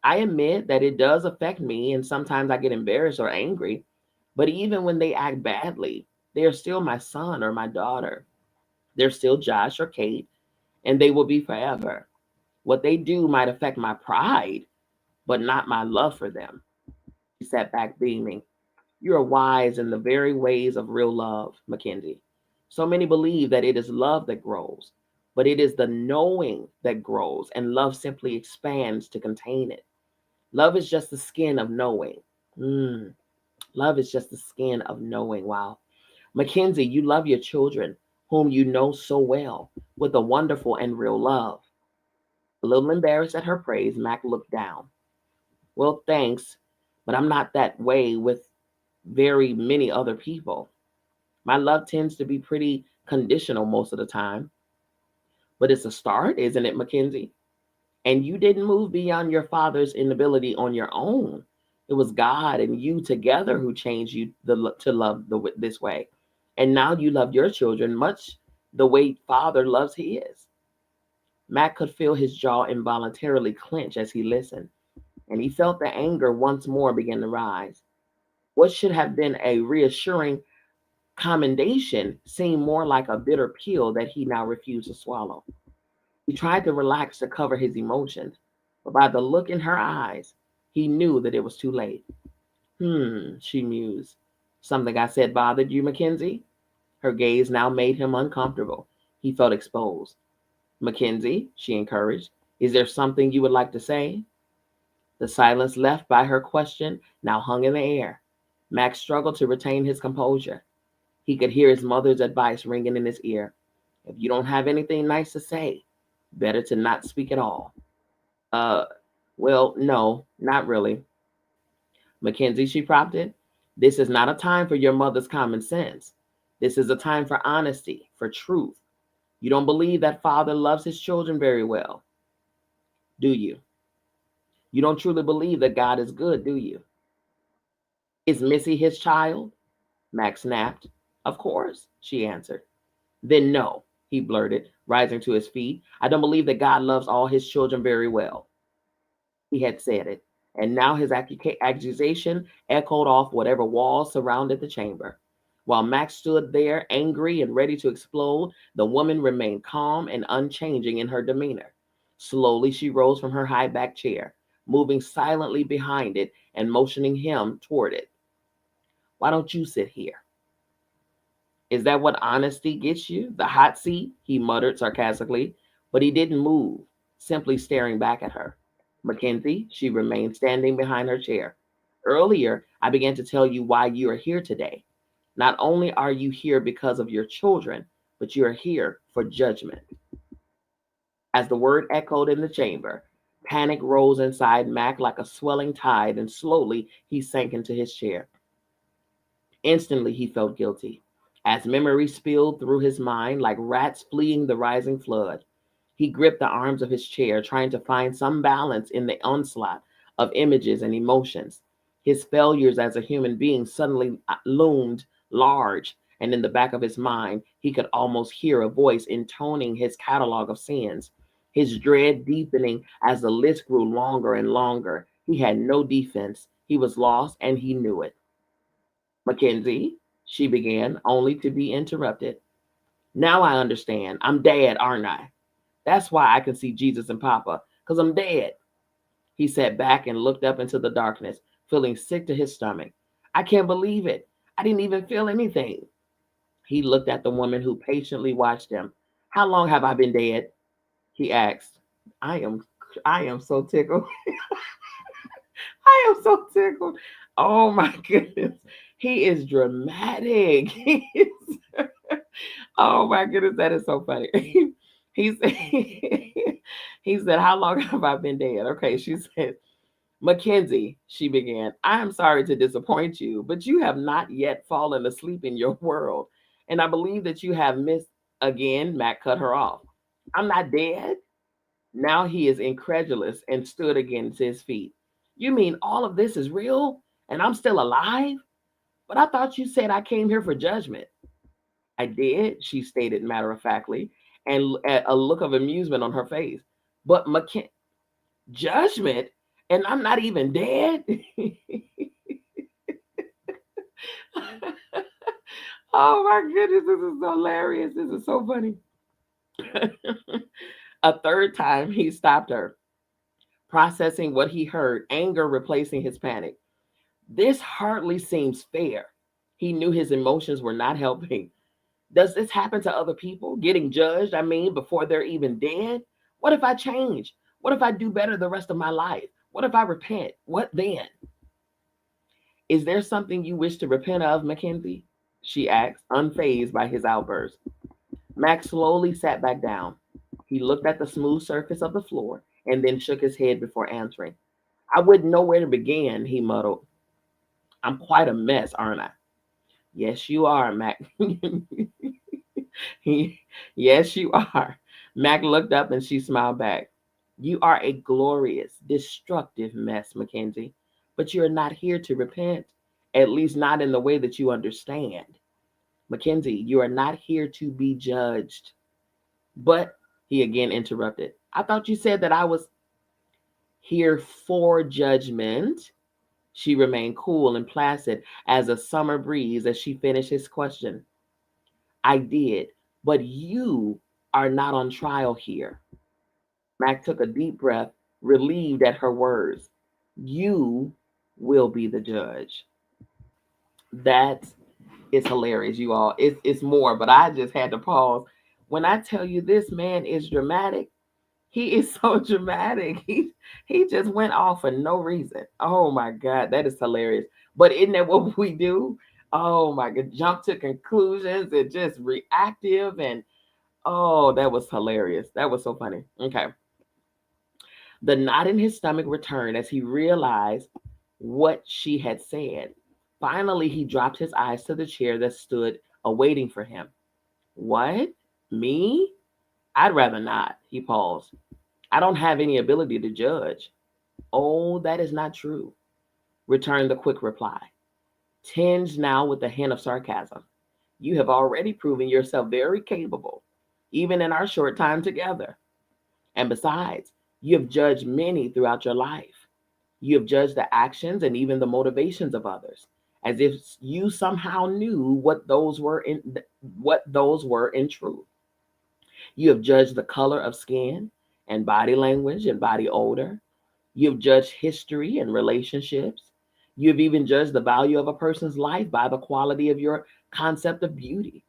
I admit that it does affect me, and sometimes I get embarrassed or angry, but even when they act badly, they are still my son or my daughter. They're still Josh or Kate, and they will be forever. What they do might affect my pride, but not my love for them. He sat back beaming. You are wise in the very ways of real love, Mackenzie. So many believe that it is love that grows, but it is the knowing that grows, and love simply expands to contain it. Love is just the skin of knowing. Mm, love is just the skin of knowing. Wow. Mackenzie, you love your children, whom you know so well, with a wonderful and real love. A little embarrassed at her praise, Mac looked down. Well, thanks, but I'm not that way with very many other people. My love tends to be pretty conditional most of the time, but it's a start, isn't it, Mackenzie? And you didn't move beyond your father's inability on your own. It was God and you together who changed you to love this way. And now you love your children much the way Father loves his. Matt could feel his jaw involuntarily clench as he listened, and he felt the anger once more begin to rise. What should have been a reassuring commendation seemed more like a bitter pill that he now refused to swallow. He tried to relax to cover his emotions, but by the look in her eyes, he knew that it was too late. She mused. Something I said bothered you, Mackenzie? Her gaze now made him uncomfortable. He felt exposed. Mackenzie, she encouraged, is there something you would like to say? The silence left by her question now hung in the air. Max struggled to retain his composure. He could hear his mother's advice ringing in his ear. If you don't have anything nice to say, better to not speak at all. Uh, well, no, not really. Mackenzie, she prompted. This is not a time for your mother's common sense. This is a time for honesty, for truth. You don't believe that Father loves his children very well, do you? You don't truly believe that God is good, do you? Is Missy his child? Max snapped. Of course, she answered. Then no. he blurted, rising to his feet. I don't believe that God loves all his children very well. He had said it, and now his accusation echoed off whatever walls surrounded the chamber. While Max stood there, angry and ready to explode, the woman remained calm and unchanging in her demeanor. Slowly, she rose from her high back chair, moving silently behind it and motioning him toward it. Why don't you sit here? Is that what honesty gets you? The hot seat? He muttered sarcastically, but he didn't move, simply staring back at her. Mackenzie, she remained standing behind her chair. Earlier, I began to tell you why you are here today. Not only are you here because of your children, but you are here for judgment. As the word echoed in the chamber, panic rose inside Mack like a swelling tide, and slowly he sank into his chair. Instantly, he felt guilty. As memory spilled through his mind like rats fleeing the rising flood, he gripped the arms of his chair, trying to find some balance in the onslaught of images and emotions. His failures as a human being suddenly loomed large, and in the back of his mind, he could almost hear a voice intoning his catalog of sins, his dread deepening as the list grew longer and longer. He had no defense. He was lost, and he knew it. Mackenzie, she began, only to be interrupted. Now I understand. I'm dead, aren't I? That's why I can see Jesus and Papa, because I'm dead. He sat back and looked up into the darkness, feeling sick to his stomach. I can't believe it. I didn't even feel anything. He looked at the woman who patiently watched him. How long have I been dead? He asked. I am I am so tickled. I am so tickled. Oh my goodness. He is dramatic. He is, oh my goodness, that is so funny. He said, he said, how long have I been dead? Okay, she said, Mackenzie, she began, I am sorry to disappoint you, but you have not yet fallen asleep in your world. And I believe that you have missed again. Mack cut her off. I'm not dead. Now he is incredulous and stood again to his feet. You mean all of this is real and I'm still alive? But I thought you said I came here for judgment. I did, she stated matter of factly, and a look of amusement on her face. But judgment? And I'm not even dead? Oh my goodness, this is hilarious. This is so funny. A third time, he stopped her, processing what he heard, anger replacing his panic. This hardly seems fair. He knew his emotions were not helping. Does this happen to other people? Getting judged, I mean, before they're even dead? What if I change? What if I do better the rest of my life? What if I repent? What then? Is there something you wish to repent of, Mackenzie? She asked, unfazed by his outburst. Max slowly sat back down. He looked at the smooth surface of the floor and then shook his head before answering. I wouldn't know where to begin, he muddled. I'm quite a mess, aren't I? Yes, you are, Mac. Yes, you are. Mac looked up and she smiled back. You are a glorious, destructive mess, Mackenzie, but you're not here to repent, at least not in the way that you understand. Mackenzie, you are not here to be judged. But, he again interrupted, I thought you said that I was here for judgment. She remained cool and placid as a summer breeze as she finished his question. I did, but you are not on trial here. Mac took a deep breath, relieved at her words. You will be the judge. That is hilarious, you all. It's more, but I just had to pause. When I tell you this man is dramatic, he is so dramatic. He just went off for no reason. Oh my God, that is hilarious. But isn't that what we do? Oh my God, jump to conclusions and just reactive. And oh, that was hilarious. That was so funny. Okay. The knot in his stomach returned as he realized what she had said. Finally, he dropped his eyes to the chair that stood awaiting for him. What? Me? I'd rather not, he paused. I don't have any ability to judge. Oh, that is not true, returned the quick reply, tinged now with a hint of sarcasm. You have already proven yourself very capable. even in our short time together. And besides, you have judged many throughout your life. You have judged the actions and even the motivations of others, as if you somehow knew what those were in truth. You have judged the color of skin and body language and body odor. You have judged history and relationships. You have even judged the value of a person's life by the quality of your concept of beauty.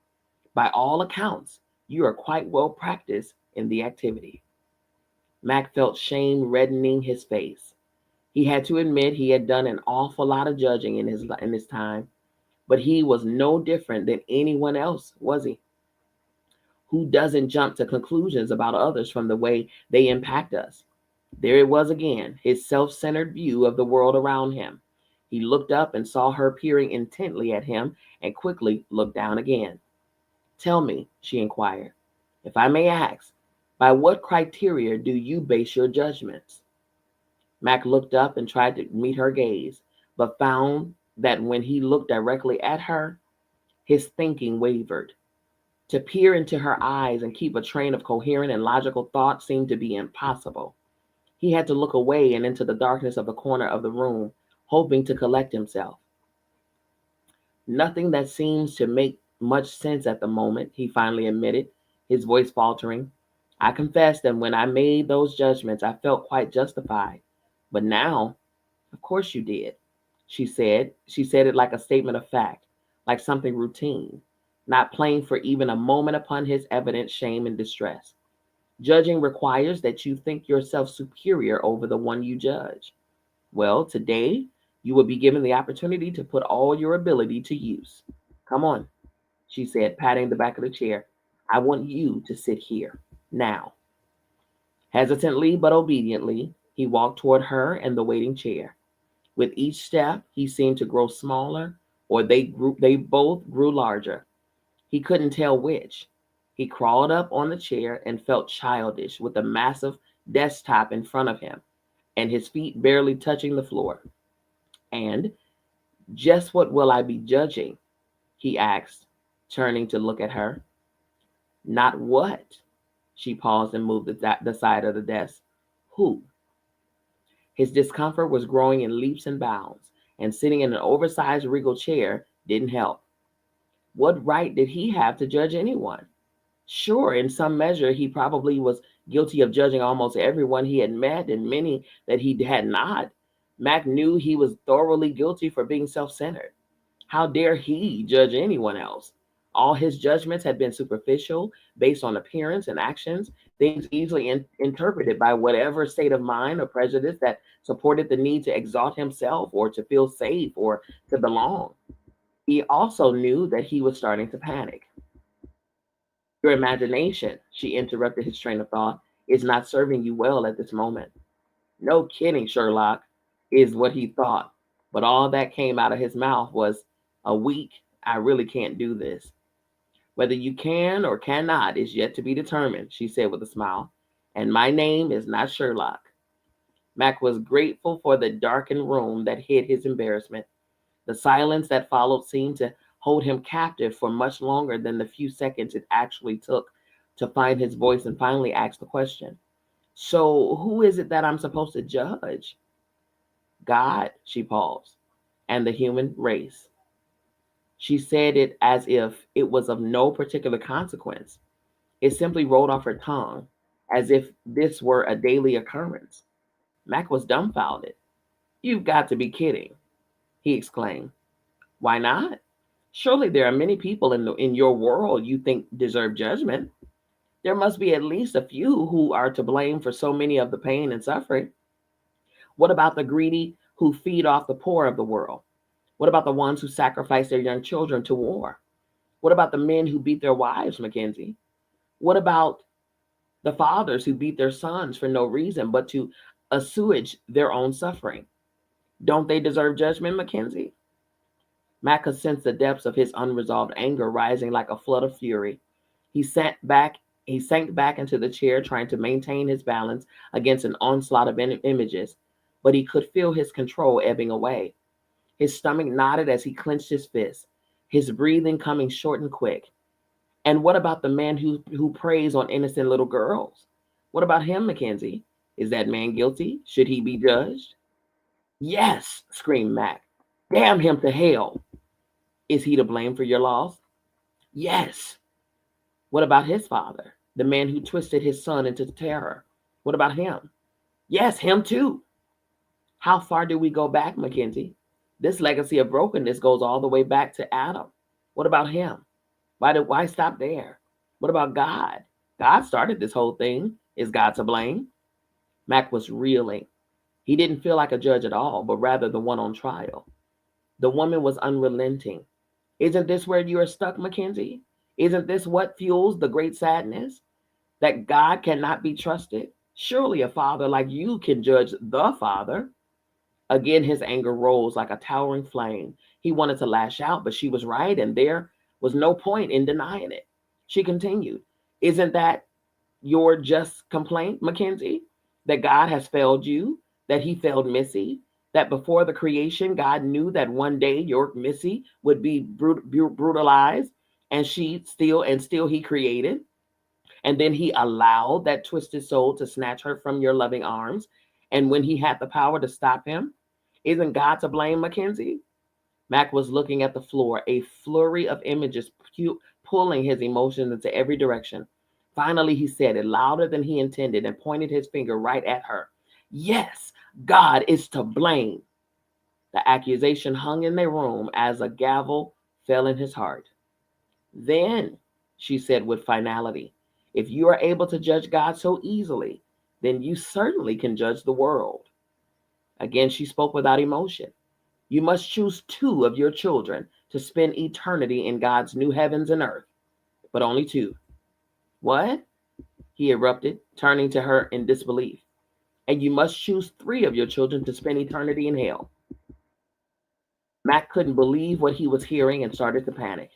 By all accounts, you are quite well practiced in the activity. Mack felt shame reddening his face. He had to admit he had done an awful lot of judging in his time, but he was no different than anyone else, was he? Who doesn't jump to conclusions about others from the way they impact us? There it was again, his self-centered view of the world around him. He looked up and saw her peering intently at him and quickly looked down again. Tell me, she inquired, if I may ask, by what criteria do you base your judgments? Mack looked up and tried to meet her gaze, but found that when he looked directly at her, his thinking wavered. To peer into her eyes and keep a train of coherent and logical thought seemed to be impossible. He had to look away and into the darkness of the corner of the room, hoping to collect himself. Nothing that seems to make much sense at the moment, he finally admitted, his voice faltering. I confess that when I made those judgments, I felt quite justified. But now, of course you did, she said. She said it like a statement of fact, like something routine, not playing for even a moment upon his evident shame and distress. Judging requires that you think yourself superior over the one you judge. Well, today you will be given the opportunity to put all your ability to use. Come on, she said, patting the back of the chair. I want you to sit here now. Hesitantly but obediently, he walked toward her and the waiting chair. With each step, he seemed to grow smaller, or they both grew larger. He couldn't tell which. He crawled up on the chair and felt childish with a massive desktop in front of him and his feet barely touching the floor. And just what will I be judging? He asked, turning to look at her. Not what? She paused and moved the side of the desk. Who? His discomfort was growing in leaps and bounds, and sitting in an oversized regal chair didn't help. What right did he have to judge anyone? Sure, in some measure, he probably was guilty of judging almost everyone he had met and many that he had not. Mack knew he was thoroughly guilty for being self-centered. How dare he judge anyone else? All his judgments had been superficial, based on appearance and actions, things easily interpreted by whatever state of mind or prejudice that supported the need to exalt himself or to feel safe or to belong. He also knew that he was starting to panic. Your imagination, she interrupted his train of thought, is not serving you well at this moment. No kidding, Sherlock, is what he thought. But all that came out of his mouth was, a week, I really can't do this. Whether you can or cannot is yet to be determined, she said with a smile. And my name is not Sherlock. Mack was grateful for the darkened room that hid his embarrassment. The silence that followed seemed to hold him captive for much longer than the few seconds it actually took to find his voice and finally ask the question. So who is it that I'm supposed to judge? God, she paused, and the human race. She said it as if it was of no particular consequence. It simply rolled off her tongue, as if this were a daily occurrence. Mack was dumbfounded. You've got to be kidding, he exclaimed. Why not? Surely there are many people in your world you think deserve judgment. There must be at least a few who are to blame for so many of the pain and suffering. What about the greedy who feed off the poor of the world? What about the ones who sacrifice their young children to war? What about the men who beat their wives, Mackenzie? What about the fathers who beat their sons for no reason but to assuage their own suffering? Don't they deserve judgment, Mackenzie? Mack could sense the depths of his unresolved anger rising like a flood of fury. He sank back into the chair, trying to maintain his balance against an onslaught of images, but he could feel his control ebbing away. His stomach knotted as he clenched his fist, his breathing coming short and quick. And what about the man who preys on innocent little girls? What about him, Mackenzie? Is that man guilty? Should he be judged? Yes, screamed Mack. Damn him to hell. Is he to blame for your loss? Yes. What about his father, the man who twisted his son into terror? What about him? Yes, him too. How far do we go back, Mackenzie? This legacy of brokenness goes all the way back to Adam. What about him? Why stop there? What about God? God started this whole thing. Is God to blame? Mack was reeling. He didn't feel like a judge at all, but rather the one on trial. The woman was unrelenting. Isn't this where you are stuck, Mackenzie? Isn't this what fuels the great sadness? That God cannot be trusted? Surely a father like you can judge the father. Again, his anger rose like a towering flame. He wanted to lash out, but she was right, and there was no point in denying it. She continued, isn't that your just complaint, Mackenzie? That God has failed you, that he failed Missy, that before the creation, God knew that one day your Missy would be brutalized, and still he created. And then he allowed that twisted soul to snatch her from your loving arms. And when he had the power to stop him, isn't God to blame, Mackenzie? Mack was looking at the floor, a flurry of images pulling his emotions into every direction. Finally, he said it louder than he intended and pointed his finger right at her. Yes, God is to blame. The accusation hung in the room as a gavel fell in his heart. Then, she said with finality, if you are able to judge God so easily, then you certainly can judge the world. Again, she spoke without emotion. You must choose 2 of your children to spend eternity in God's new heavens and earth, but only 2. What? He erupted, turning to her in disbelief. And you must choose 3 of your children to spend eternity in hell. Mack couldn't believe what he was hearing and started to panic.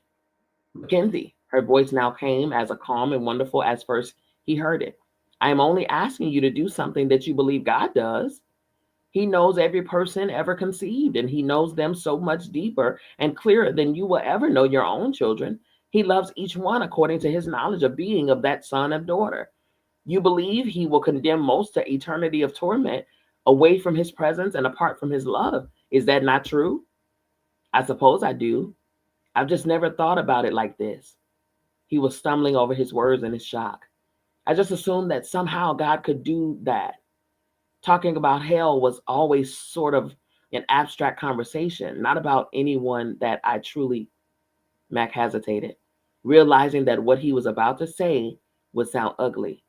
Mackenzie, her voice now came as calm and wonderful as first he heard it. I am only asking you to do something that you believe God does. He knows every person ever conceived, and he knows them so much deeper and clearer than you will ever know your own children. He loves each one according to his knowledge of being of that son and daughter. You believe he will condemn most to eternity of torment away from his presence and apart from his love. Is that not true? I suppose I do. I've just never thought about it like this. He was stumbling over his words in his shock. I just assumed that somehow God could do that. Talking about hell was always sort of an abstract conversation, not about anyone that I truly. Mack hesitated, realizing that what he was about to say would sound ugly.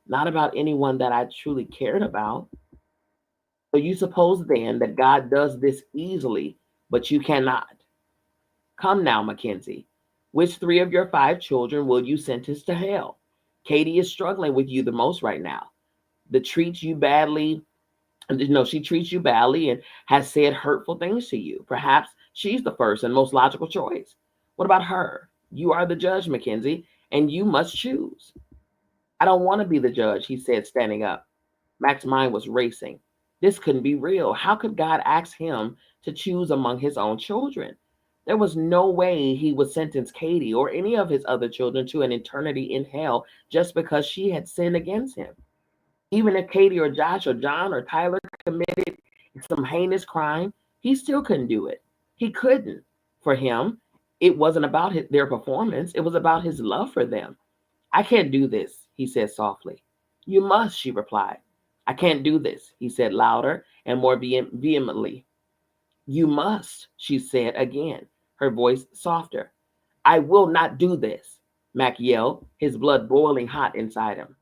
Not about anyone that I truly cared about. So you suppose then that God does this easily, but you cannot. Come now, Mackenzie. Which 3 of your 5 children will you sentence to hell? Katie is struggling with you the most right now. She treats you badly and has said hurtful things to you. Perhaps she's the first and most logical choice. What about her? You are the judge, Mackenzie, and you must choose. I don't want to be the judge, he said, standing up. Mack's mind was racing. This couldn't be real. How could God ask him to choose among his own children? There was no way he would sentence Katie or any of his other children to an eternity in hell just because she had sinned against him. Even if Katie or Josh or John or Tyler committed some heinous crime, he still couldn't do it. He couldn't. For him, it wasn't about their performance. It was about his love for them. I can't do this, he said softly. You must, she replied. I can't do this, he said louder and more vehemently. You must, she said again, her voice softer. I will not do this, Mack yelled, his blood boiling hot inside him.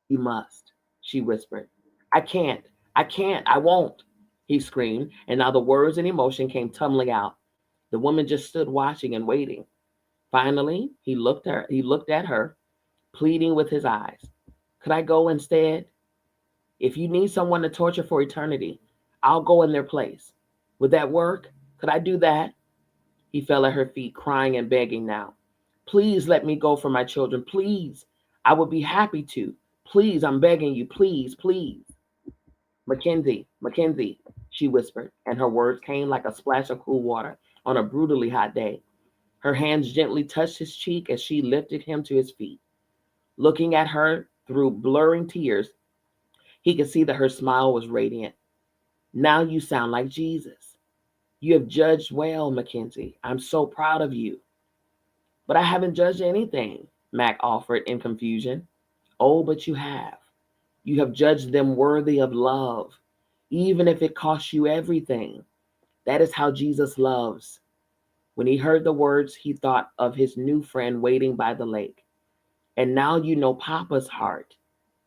You must, she whispered. I won't, he screamed, and now the words and emotion came tumbling out. The woman just stood watching and waiting. Finally, he looked at her, pleading with his eyes. Could I go instead? If you need someone to torture for eternity, I'll go in their place. Would that work? Could I do that? He fell at her feet, crying and begging now. Please let me go for my children. Please. I would be happy to. Please, I'm begging you. Please, please. Mackenzie, she whispered, and her words came like a splash of cool water on a brutally hot day. Her hands gently touched his cheek as she lifted him to his feet. Looking at her through blurring tears, he could see that her smile was radiant. Now you sound like Jesus. You have judged well, Mackenzie. I'm so proud of you. But I haven't judged anything, Mack offered in confusion. Oh, but you have. You have judged them worthy of love, even if it costs you everything. That is how Jesus loves. When he heard the words, he thought of his new friend waiting by the lake. And now you know Papa's heart,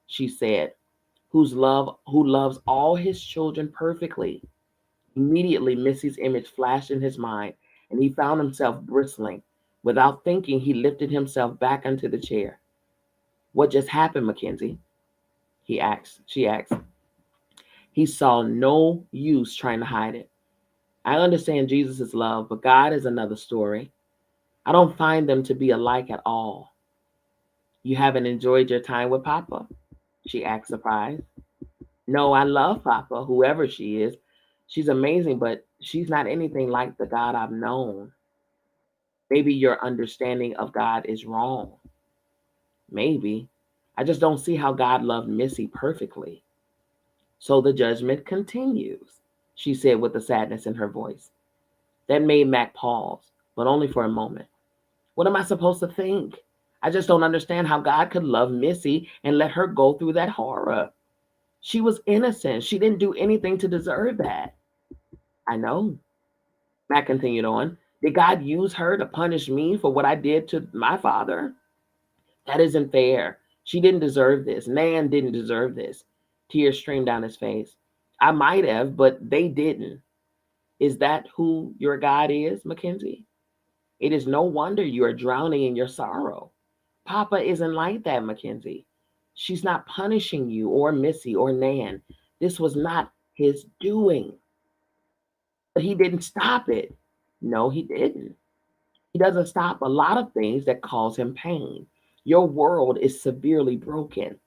she said, who loves all his children perfectly. Immediately Missy's image flashed in his mind, and he found himself bristling. Without thinking, he lifted himself back into the chair. What just happened, Mackenzie? She asked. He saw no use trying to hide it. I understand Jesus' love, but God is another story. I don't find them to be alike at all. You haven't enjoyed your time with Papa? She asked, surprised. No, I love Papa, whoever she is. She's amazing, but she's not anything like the God I've known. Maybe your understanding of God is wrong. Maybe. I just don't see how God loved Missy perfectly. So the judgment continues, she said with a sadness in her voice. That made Mack pause, but only for a moment. What am I supposed to think? I just don't understand how God could love Missy and let her go through that horror. She was innocent. She didn't do anything to deserve that. I know. Matt continued on. Did God use her to punish me for what I did to my father? That isn't fair. She didn't deserve this. Nan didn't deserve this. Tears streamed down his face. I might have, but they didn't. Is that who your God is, Mackenzie? It is no wonder you are drowning in your sorrow. Papa isn't like that, Mackenzie. She's not punishing you or Missy or Nan. This was not his doing. But he didn't stop it. No, he didn't. He doesn't stop a lot of things that cause him pain. Your world is severely broken.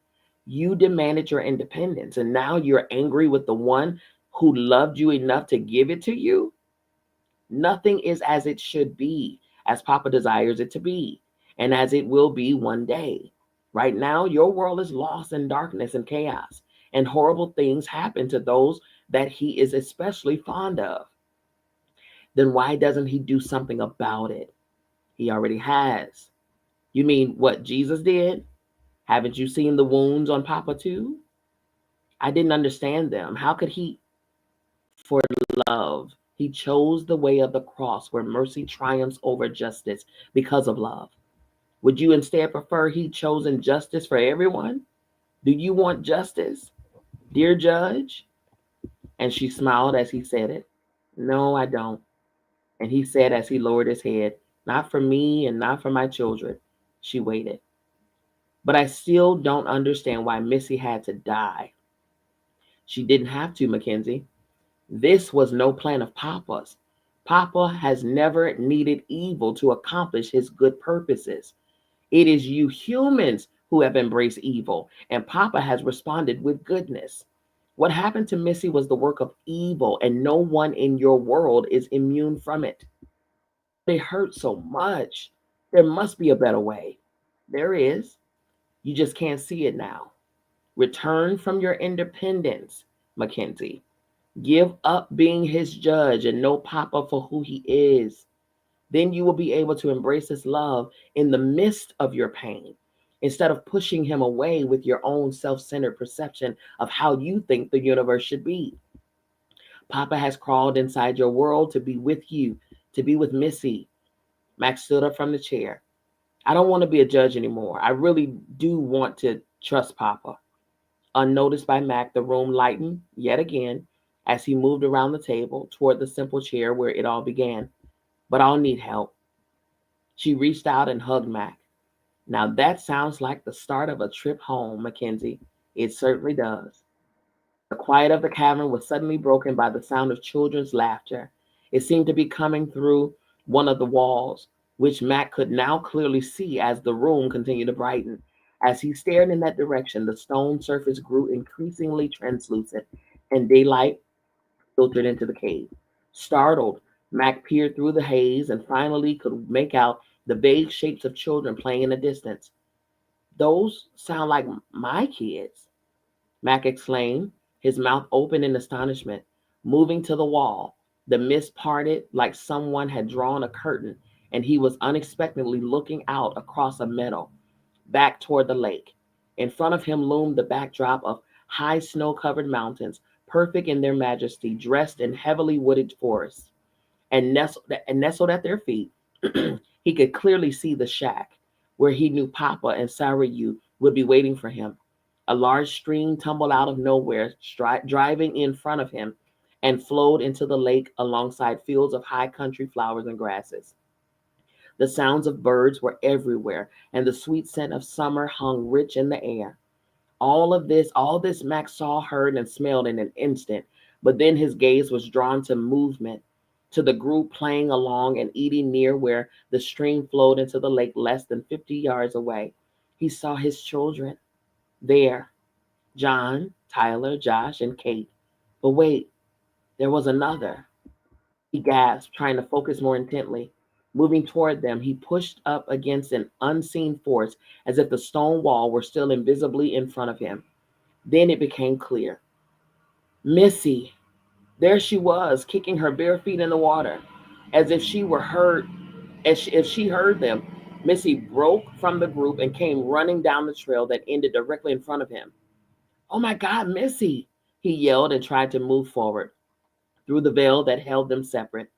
You demanded your independence, and now you're angry with the one who loved you enough to give it to you? Nothing is as it should be, as Papa desires it to be, and as it will be one day. Right now, your world is lost in darkness and chaos, and horrible things happen to those that he is especially fond of. Then why doesn't he do something about it? He already has. You mean what Jesus did? Haven't you seen the wounds on Papa too? I didn't understand them. How could he? For love, he chose the way of the cross where mercy triumphs over justice because of love. Would you instead prefer he'd chosen justice for everyone? Do you want justice, dear judge? And she smiled as he said it. No, I don't. And he said as he lowered his head, not for me and not for my children. She waited. But I still don't understand why Missy had to die. She didn't have to, Mackenzie. This was no plan of Papa's. Papa has never needed evil to accomplish his good purposes. It is you humans who have embraced evil, and Papa has responded with goodness. What happened to Missy was the work of evil, and no one in your world is immune from it. They hurt so much. There must be a better way. There is. You just can't see it now. Return from your independence, Mackenzie. Give up being his judge and know Papa for who he is. Then you will be able to embrace his love in the midst of your pain, instead of pushing him away with your own self-centered perception of how you think the universe should be. Papa has crawled inside your world to be with you, to be with Missy. Max stood up from the chair. I don't want to be a judge anymore. I really do want to trust Papa. Unnoticed by Mack, the room lightened yet again as he moved around the table toward the simple chair where it all began. But I'll need help. She reached out and hugged Mack. Now that sounds like the start of a trip home, Mackenzie. It certainly does. The quiet of the cavern was suddenly broken by the sound of children's laughter. It seemed to be coming through one of the walls, which Mack could now clearly see as the room continued to brighten. As he stared in that direction, the stone surface grew increasingly translucent, and daylight filtered into the cave. Startled, Mack peered through the haze and finally could make out the vague shapes of children playing in the distance. Those sound like my kids, Mack exclaimed, his mouth open in astonishment. Moving to the wall, the mist parted like someone had drawn a curtain, and he was unexpectedly looking out across a meadow, back toward the lake. In front of him loomed the backdrop of high snow covered mountains, perfect in their majesty, dressed in heavily wooded forests. And nestled at their feet, he could clearly see the shack where he knew Papa and Sarayu would be waiting for him. A large stream tumbled out of nowhere, driving in front of him, and flowed into the lake alongside fields of high country flowers and grasses. The sounds of birds were everywhere, and the sweet scent of summer hung rich in the air. All this Max saw, heard, and smelled in an instant, but then his gaze was drawn to movement, to the group playing along and eating near where the stream flowed into the lake less than 50 yards away. He saw his children there, John, Tyler, Josh, and Kate. But wait, there was another. He gasped, trying to focus more intently. Moving toward them, he pushed up against an unseen force as if the stone wall were still invisibly in front of him. Then it became clear. Missy. There she was, kicking her bare feet in the water, as if she were heard, if she heard them. Missy broke from the group and came running down the trail that ended directly in front of him. Oh my God, Missy! He yelled and tried to move forward through the veil that held them separate.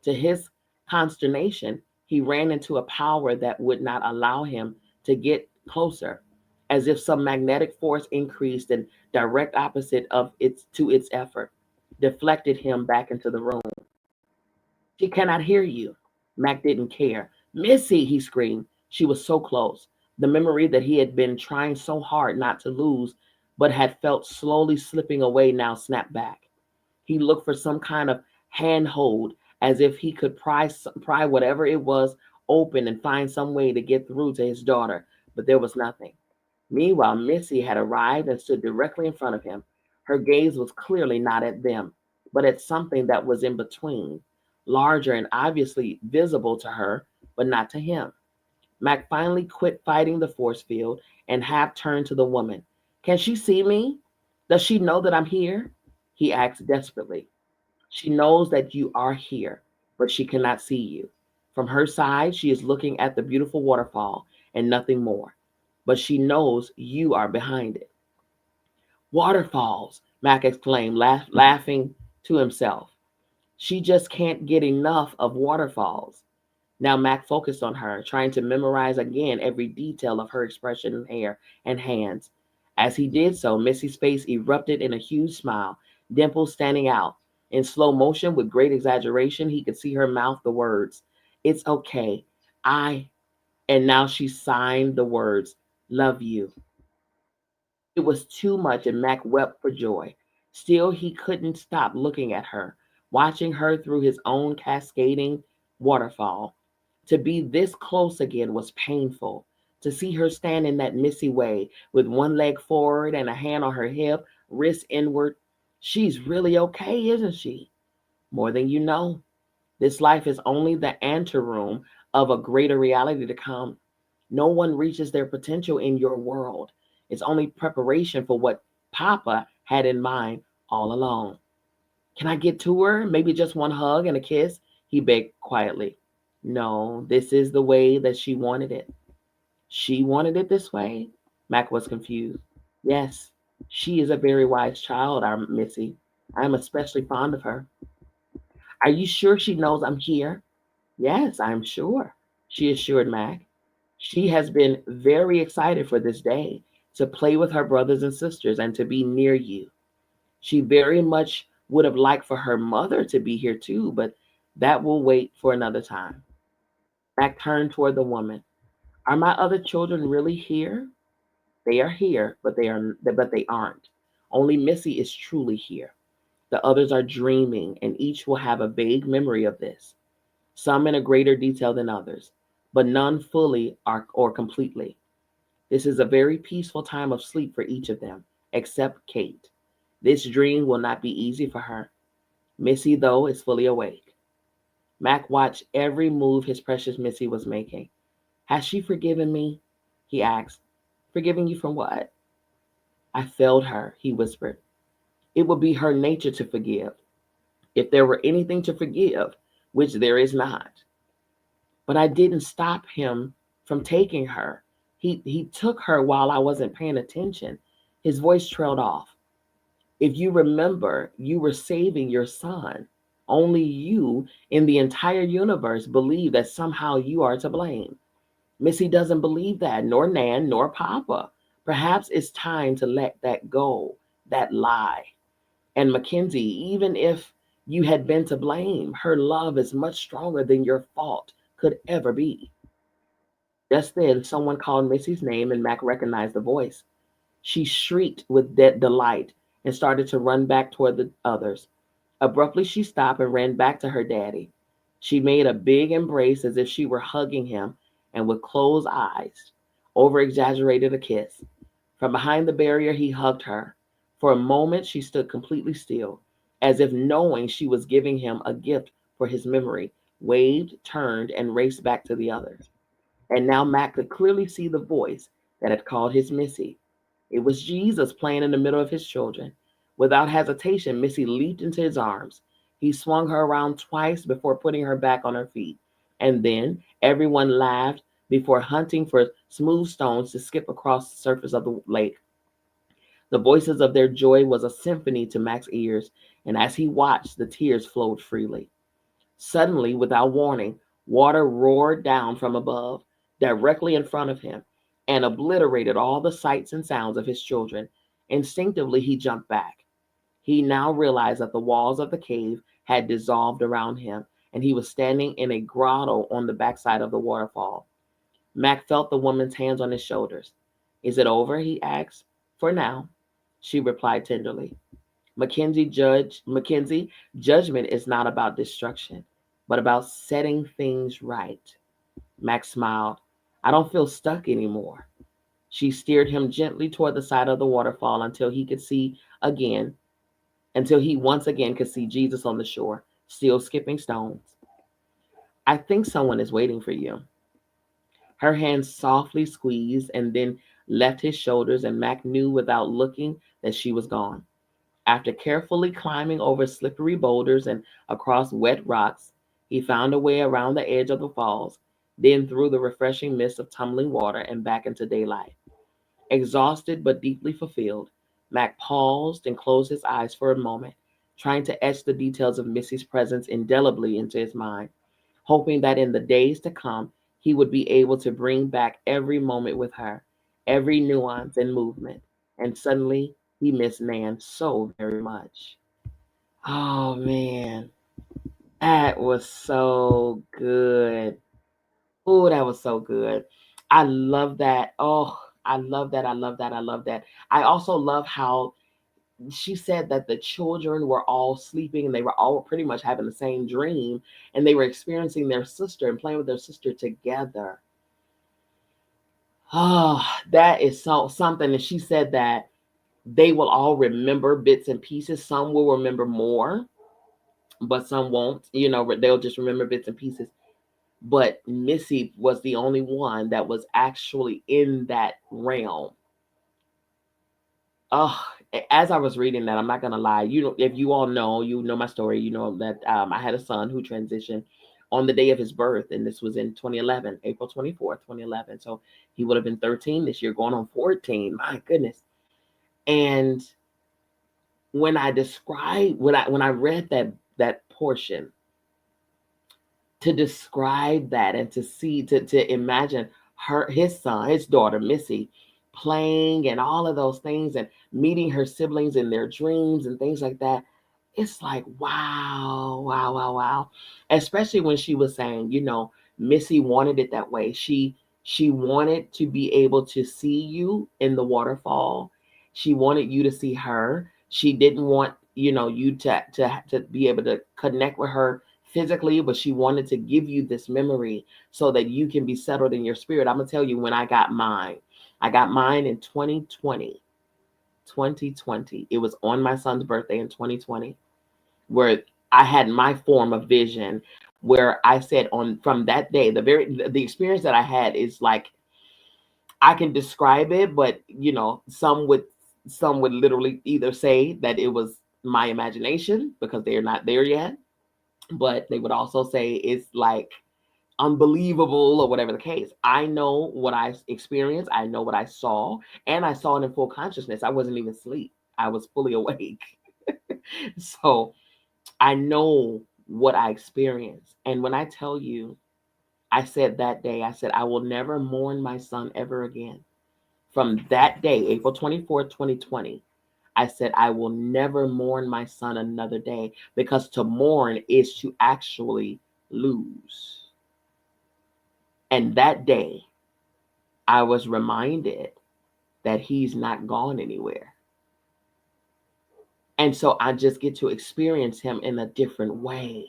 To his consternation, he ran into a power that would not allow him to get closer, as if some magnetic force increased in direct opposite of its effort, deflected him back into the room. She cannot hear you. Mac didn't care. Missy, he screamed. She was so close. The memory that he had been trying so hard not to lose, but had felt slowly slipping away, now snapped back. He looked for some kind of handhold, as if he could pry whatever it was open and find some way to get through to his daughter, but there was nothing. Meanwhile, Missy had arrived and stood directly in front of him. Her gaze was clearly not at them, but at something that was in between, larger and obviously visible to her, but not to him. Mac finally quit fighting the force field and half turned to the woman. Can she see me? Does she know that I'm here? He asked desperately. She knows that you are here, but she cannot see you. From her side, she is looking at the beautiful waterfall and nothing more, but she knows you are behind it. Waterfalls, Mac exclaimed, laughing to himself. She just can't get enough of waterfalls. Now Mac focused on her, trying to memorize again every detail of her expression and hair and hands. As he did so, Missy's face erupted in a huge smile, dimples standing out. In slow motion, with great exaggeration, he could see her mouth the words, It's okay. I, and now she signed the words, Love you. It was too much, and Mac wept for joy. Still, he couldn't stop looking at her, watching her through his own cascading waterfall. To be this close again was painful. To see her stand in that Missy way, with one leg forward and a hand on her hip, wrist inward. She's really okay, isn't she? More than you know. This life is only the anteroom of a greater reality to come. No one reaches their potential in your world. It's only preparation for what Papa had in mind all along. Can I get to her? Maybe just one hug and a kiss? He begged quietly. No, this is the way that she wanted it. She wanted it this way? Mac was confused. Yes, she is a very wise child, our Missy. I am especially fond of her. Are you sure she knows I'm here? Yes, I'm sure, she assured Mac. She has been very excited for this day, to play with her brothers and sisters and to be near you. She very much would have liked for her mother to be here too, but that will wait for another time. Mac turned toward the woman. Are my other children really here? They are here, but they aren't. Only Missy is truly here. The others are dreaming, and each will have a vague memory of this, some in a greater detail than others, but none fully or completely. This is a very peaceful time of sleep for each of them, except Kate. This dream will not be easy for her. Missy, though, is fully awake. Mack watched every move his precious Missy was making. Has she forgiven me? He asked. Forgiving you for what? I failed her, he whispered. It would be her nature to forgive, if there were anything to forgive, which there is not. But I didn't stop him from taking her. He took her while I wasn't paying attention. His voice trailed off. If you remember, you were saving your son. Only you in the entire universe believe that somehow you are to blame. Missy doesn't believe that, nor Nan, nor Papa. Perhaps it's time to let that go, that lie. And Mackenzie, even if you had been to blame, her love is much stronger than your fault could ever be. Just then, someone called Missy's name, and Mac recognized the voice. She shrieked with delight and started to run back toward the others. Abruptly, she stopped and ran back to her daddy. She made a big embrace as if she were hugging him, and with closed eyes, over exaggerated a kiss. From behind the barrier, he hugged her. For a moment, she stood completely still, as if knowing she was giving him a gift for his memory, waved, turned, and raced back to the others. And now Mac could clearly see the voice that had called his Missy. It was Jesus playing in the middle of his children. Without hesitation, Missy leaped into his arms. He swung her around twice before putting her back on her feet. And then everyone laughed before hunting for smooth stones to skip across the surface of the lake. The voices of their joy was a symphony to Mac's ears, and as he watched, the tears flowed freely. Suddenly, without warning, water roared down from above, directly in front of him, and obliterated all the sights and sounds of his children. Instinctively, he jumped back. He now realized that the walls of the cave had dissolved around him, and he was standing in a grotto on the backside of the waterfall. Mac felt the woman's hands on his shoulders. Is it over? He asked. For now, she replied tenderly. Mackenzie, judgment is not about destruction, but about setting things right. Max smiled. I don't feel stuck anymore. She steered him gently toward the side of the waterfall again, until he once again could see Jesus on the shore, still skipping stones. I think someone is waiting for you. Her hand softly squeezed and then left his shoulders, and Mac knew without looking that she was gone. After carefully climbing over slippery boulders and across wet rocks, he found a way around the edge of the falls, then through the refreshing mist of tumbling water and back into daylight. Exhausted but deeply fulfilled, Mac paused and closed his eyes for a moment, trying to etch the details of Missy's presence indelibly into his mind, hoping that in the days to come he would be able to bring back every moment with her, every nuance and movement. And suddenly he missed Nan so very much. Oh man, that was so good. Oh, that was so good. I love that. Oh, I love that. I love that. I love that. I also love how she said that the children were all sleeping and they were all pretty much having the same dream, and they were experiencing their sister and playing with their sister together. Oh, that is something. And she said that they will all remember bits and pieces. Some will remember more, but some won't. They'll just remember bits and pieces. But Missy was the only one that was actually in that realm. Oh, as I was reading that, I'm not gonna lie. If you all know, you know my story. You know that I had a son who transitioned on the day of his birth, and this was in 2011, April 24th, 2011. So he would have been 13 this year, going on 14. My goodness. And when I read that portion, to describe that and to imagine his daughter Missy playing and all of those things and meeting her siblings in their dreams and things like that, it's like wow, wow, wow, wow. Especially when she was saying, Missy wanted it that way. She wanted to be able to see you in the waterfall. She wanted you to see her. She didn't want you to be able to connect with her physically, but she wanted to give you this memory so that you can be settled in your spirit. I'm gonna tell you, when I got mine in 2020. It was on my son's birthday in 2020, where I had my form of vision where I said from that day, the experience that I had is like, I can describe it, but some would literally either say that it was my imagination because they are not there yet, but they would also say it's like unbelievable or whatever the case. I know what I experienced, I know what I saw, and I saw it in full consciousness. I wasn't even asleep. I was fully awake. So I know what I experienced. And when I tell you, I said that day, I said, I will never mourn my son ever again. From that day, April 24th, 2020, I said, I will never mourn my son another day, because to mourn is to actually lose. And that day, I was reminded that he's not gone anywhere. And so I just get to experience him in a different way,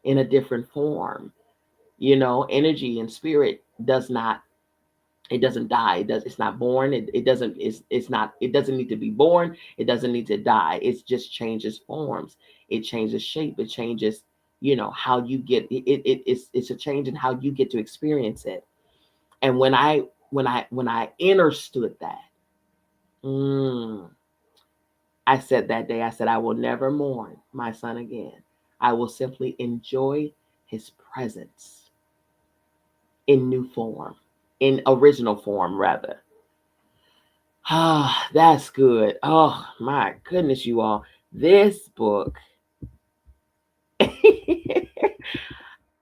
in a different form. Energy and spirit doesn't die. It's not born. It doesn't need to be born. It doesn't need to die. It just changes forms. It changes shape. It changes, how you get it's a change in how you get to experience it. And when I understood that, I said that day, I said, I will never mourn my son again. I will simply enjoy his presence in new form, in original form, rather. Ah, that's good. Oh, my goodness, you all. This book.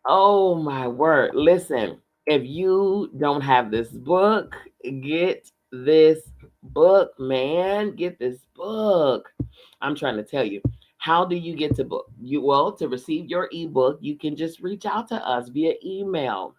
Oh, my word. Listen, if you don't have this book, get this book, man. Get this book. I'm trying to tell you. How do you get to book? To receive your ebook, you can just reach out to us via email.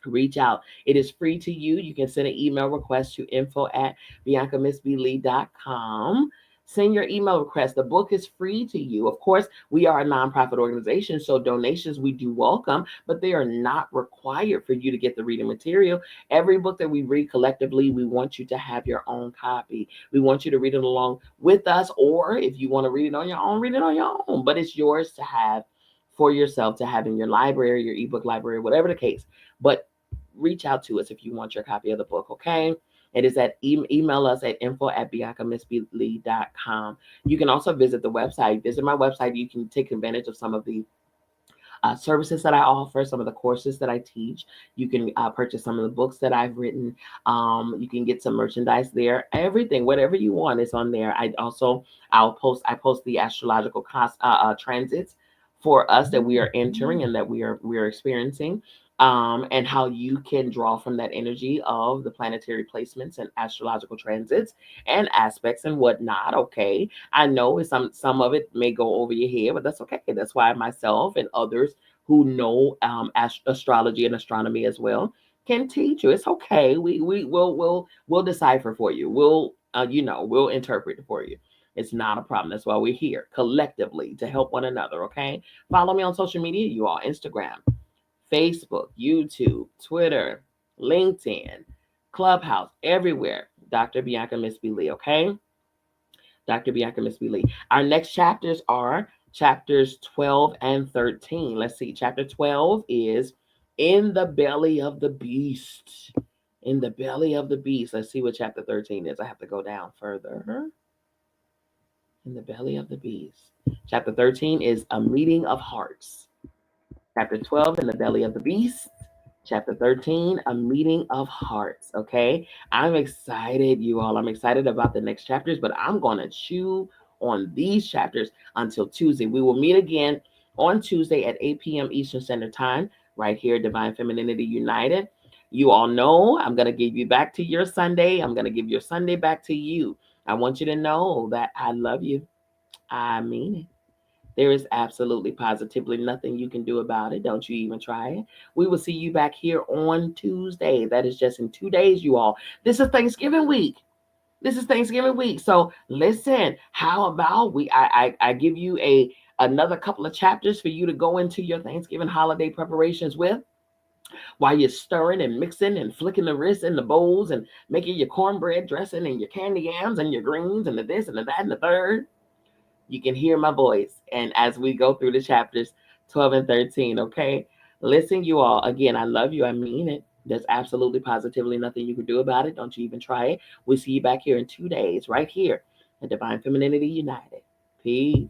Reach out. It is free to you. You can send an email request to info@biancamissblee.com. Send your email request. The book is free to you. Of course, we are a nonprofit organization, so donations we do welcome, but they are not required for you to get the reading material. Every book that we read collectively, we want you to have your own copy. We want you to read it along with us, or if you want to read it on your own, read it on your own. But it's yours to have for yourself, to have in your library, your ebook library, whatever the case. But reach out to us if you want your copy of the book, okay? It is at email us at info@biancamissblee.com. You can also visit the website. Visit my website. You can take advantage of some of the services that I offer, some of the courses that I teach. You can purchase some of the books that I've written. You can get some merchandise there. Everything, whatever you want, is on there. I post the astrological transits for us that we are entering and that we are experiencing. And how you can draw from that energy of the planetary placements and astrological transits and aspects and whatnot. Okay, I know some of it may go over your head, but that's okay. That's why myself and others who know astrology and astronomy as well can teach you. It's okay. We'll decipher for you. We'll interpret it for you. It's not a problem. That's why we're here collectively to help one another. Okay. Follow me on social media, you all. Instagram, Facebook, YouTube, Twitter, LinkedIn, Clubhouse, everywhere. Dr. Bianca Miss B. Lee, okay? Dr. Bianca Miss B. Lee. Our next chapters are chapters 12 and 13. Let's see. Chapter 12 is In the Belly of the Beast. In the Belly of the Beast. Let's see what chapter 13 is. I have to go down further. In the Belly of the Beast. Chapter 13 is A Meeting of Hearts. Chapter 12, In the Belly of the Beast. Chapter 13, A Meeting of Hearts. Okay. I'm excited, you all. I'm excited about the next chapters, but I'm going to chew on these chapters until Tuesday. We will meet again on Tuesday at 8 p.m. Eastern Standard Time, right here at Divine Femininity United. You all know I'm going to give you back to your Sunday. I'm going to give your Sunday back to you. I want you to know that I love you. I mean it. There is absolutely positively nothing you can do about it. Don't you even try it. We will see you back here on Tuesday. That is just in 2 days, you all. This is Thanksgiving week. So listen, how about I give you another couple of chapters for you to go into your Thanksgiving holiday preparations with, while you're stirring and mixing and flicking the wrists in the bowls and making your cornbread dressing and your candy yams and your greens and the this and the that and the third. You can hear my voice. And as we go through the chapters 12 and 13. Okay. Listen, you all, again, I love you. I mean it. There's absolutely positively nothing you can do about it. Don't you even try it. We'll see you back here in 2 days, right here at Divine Femininity United. Peace.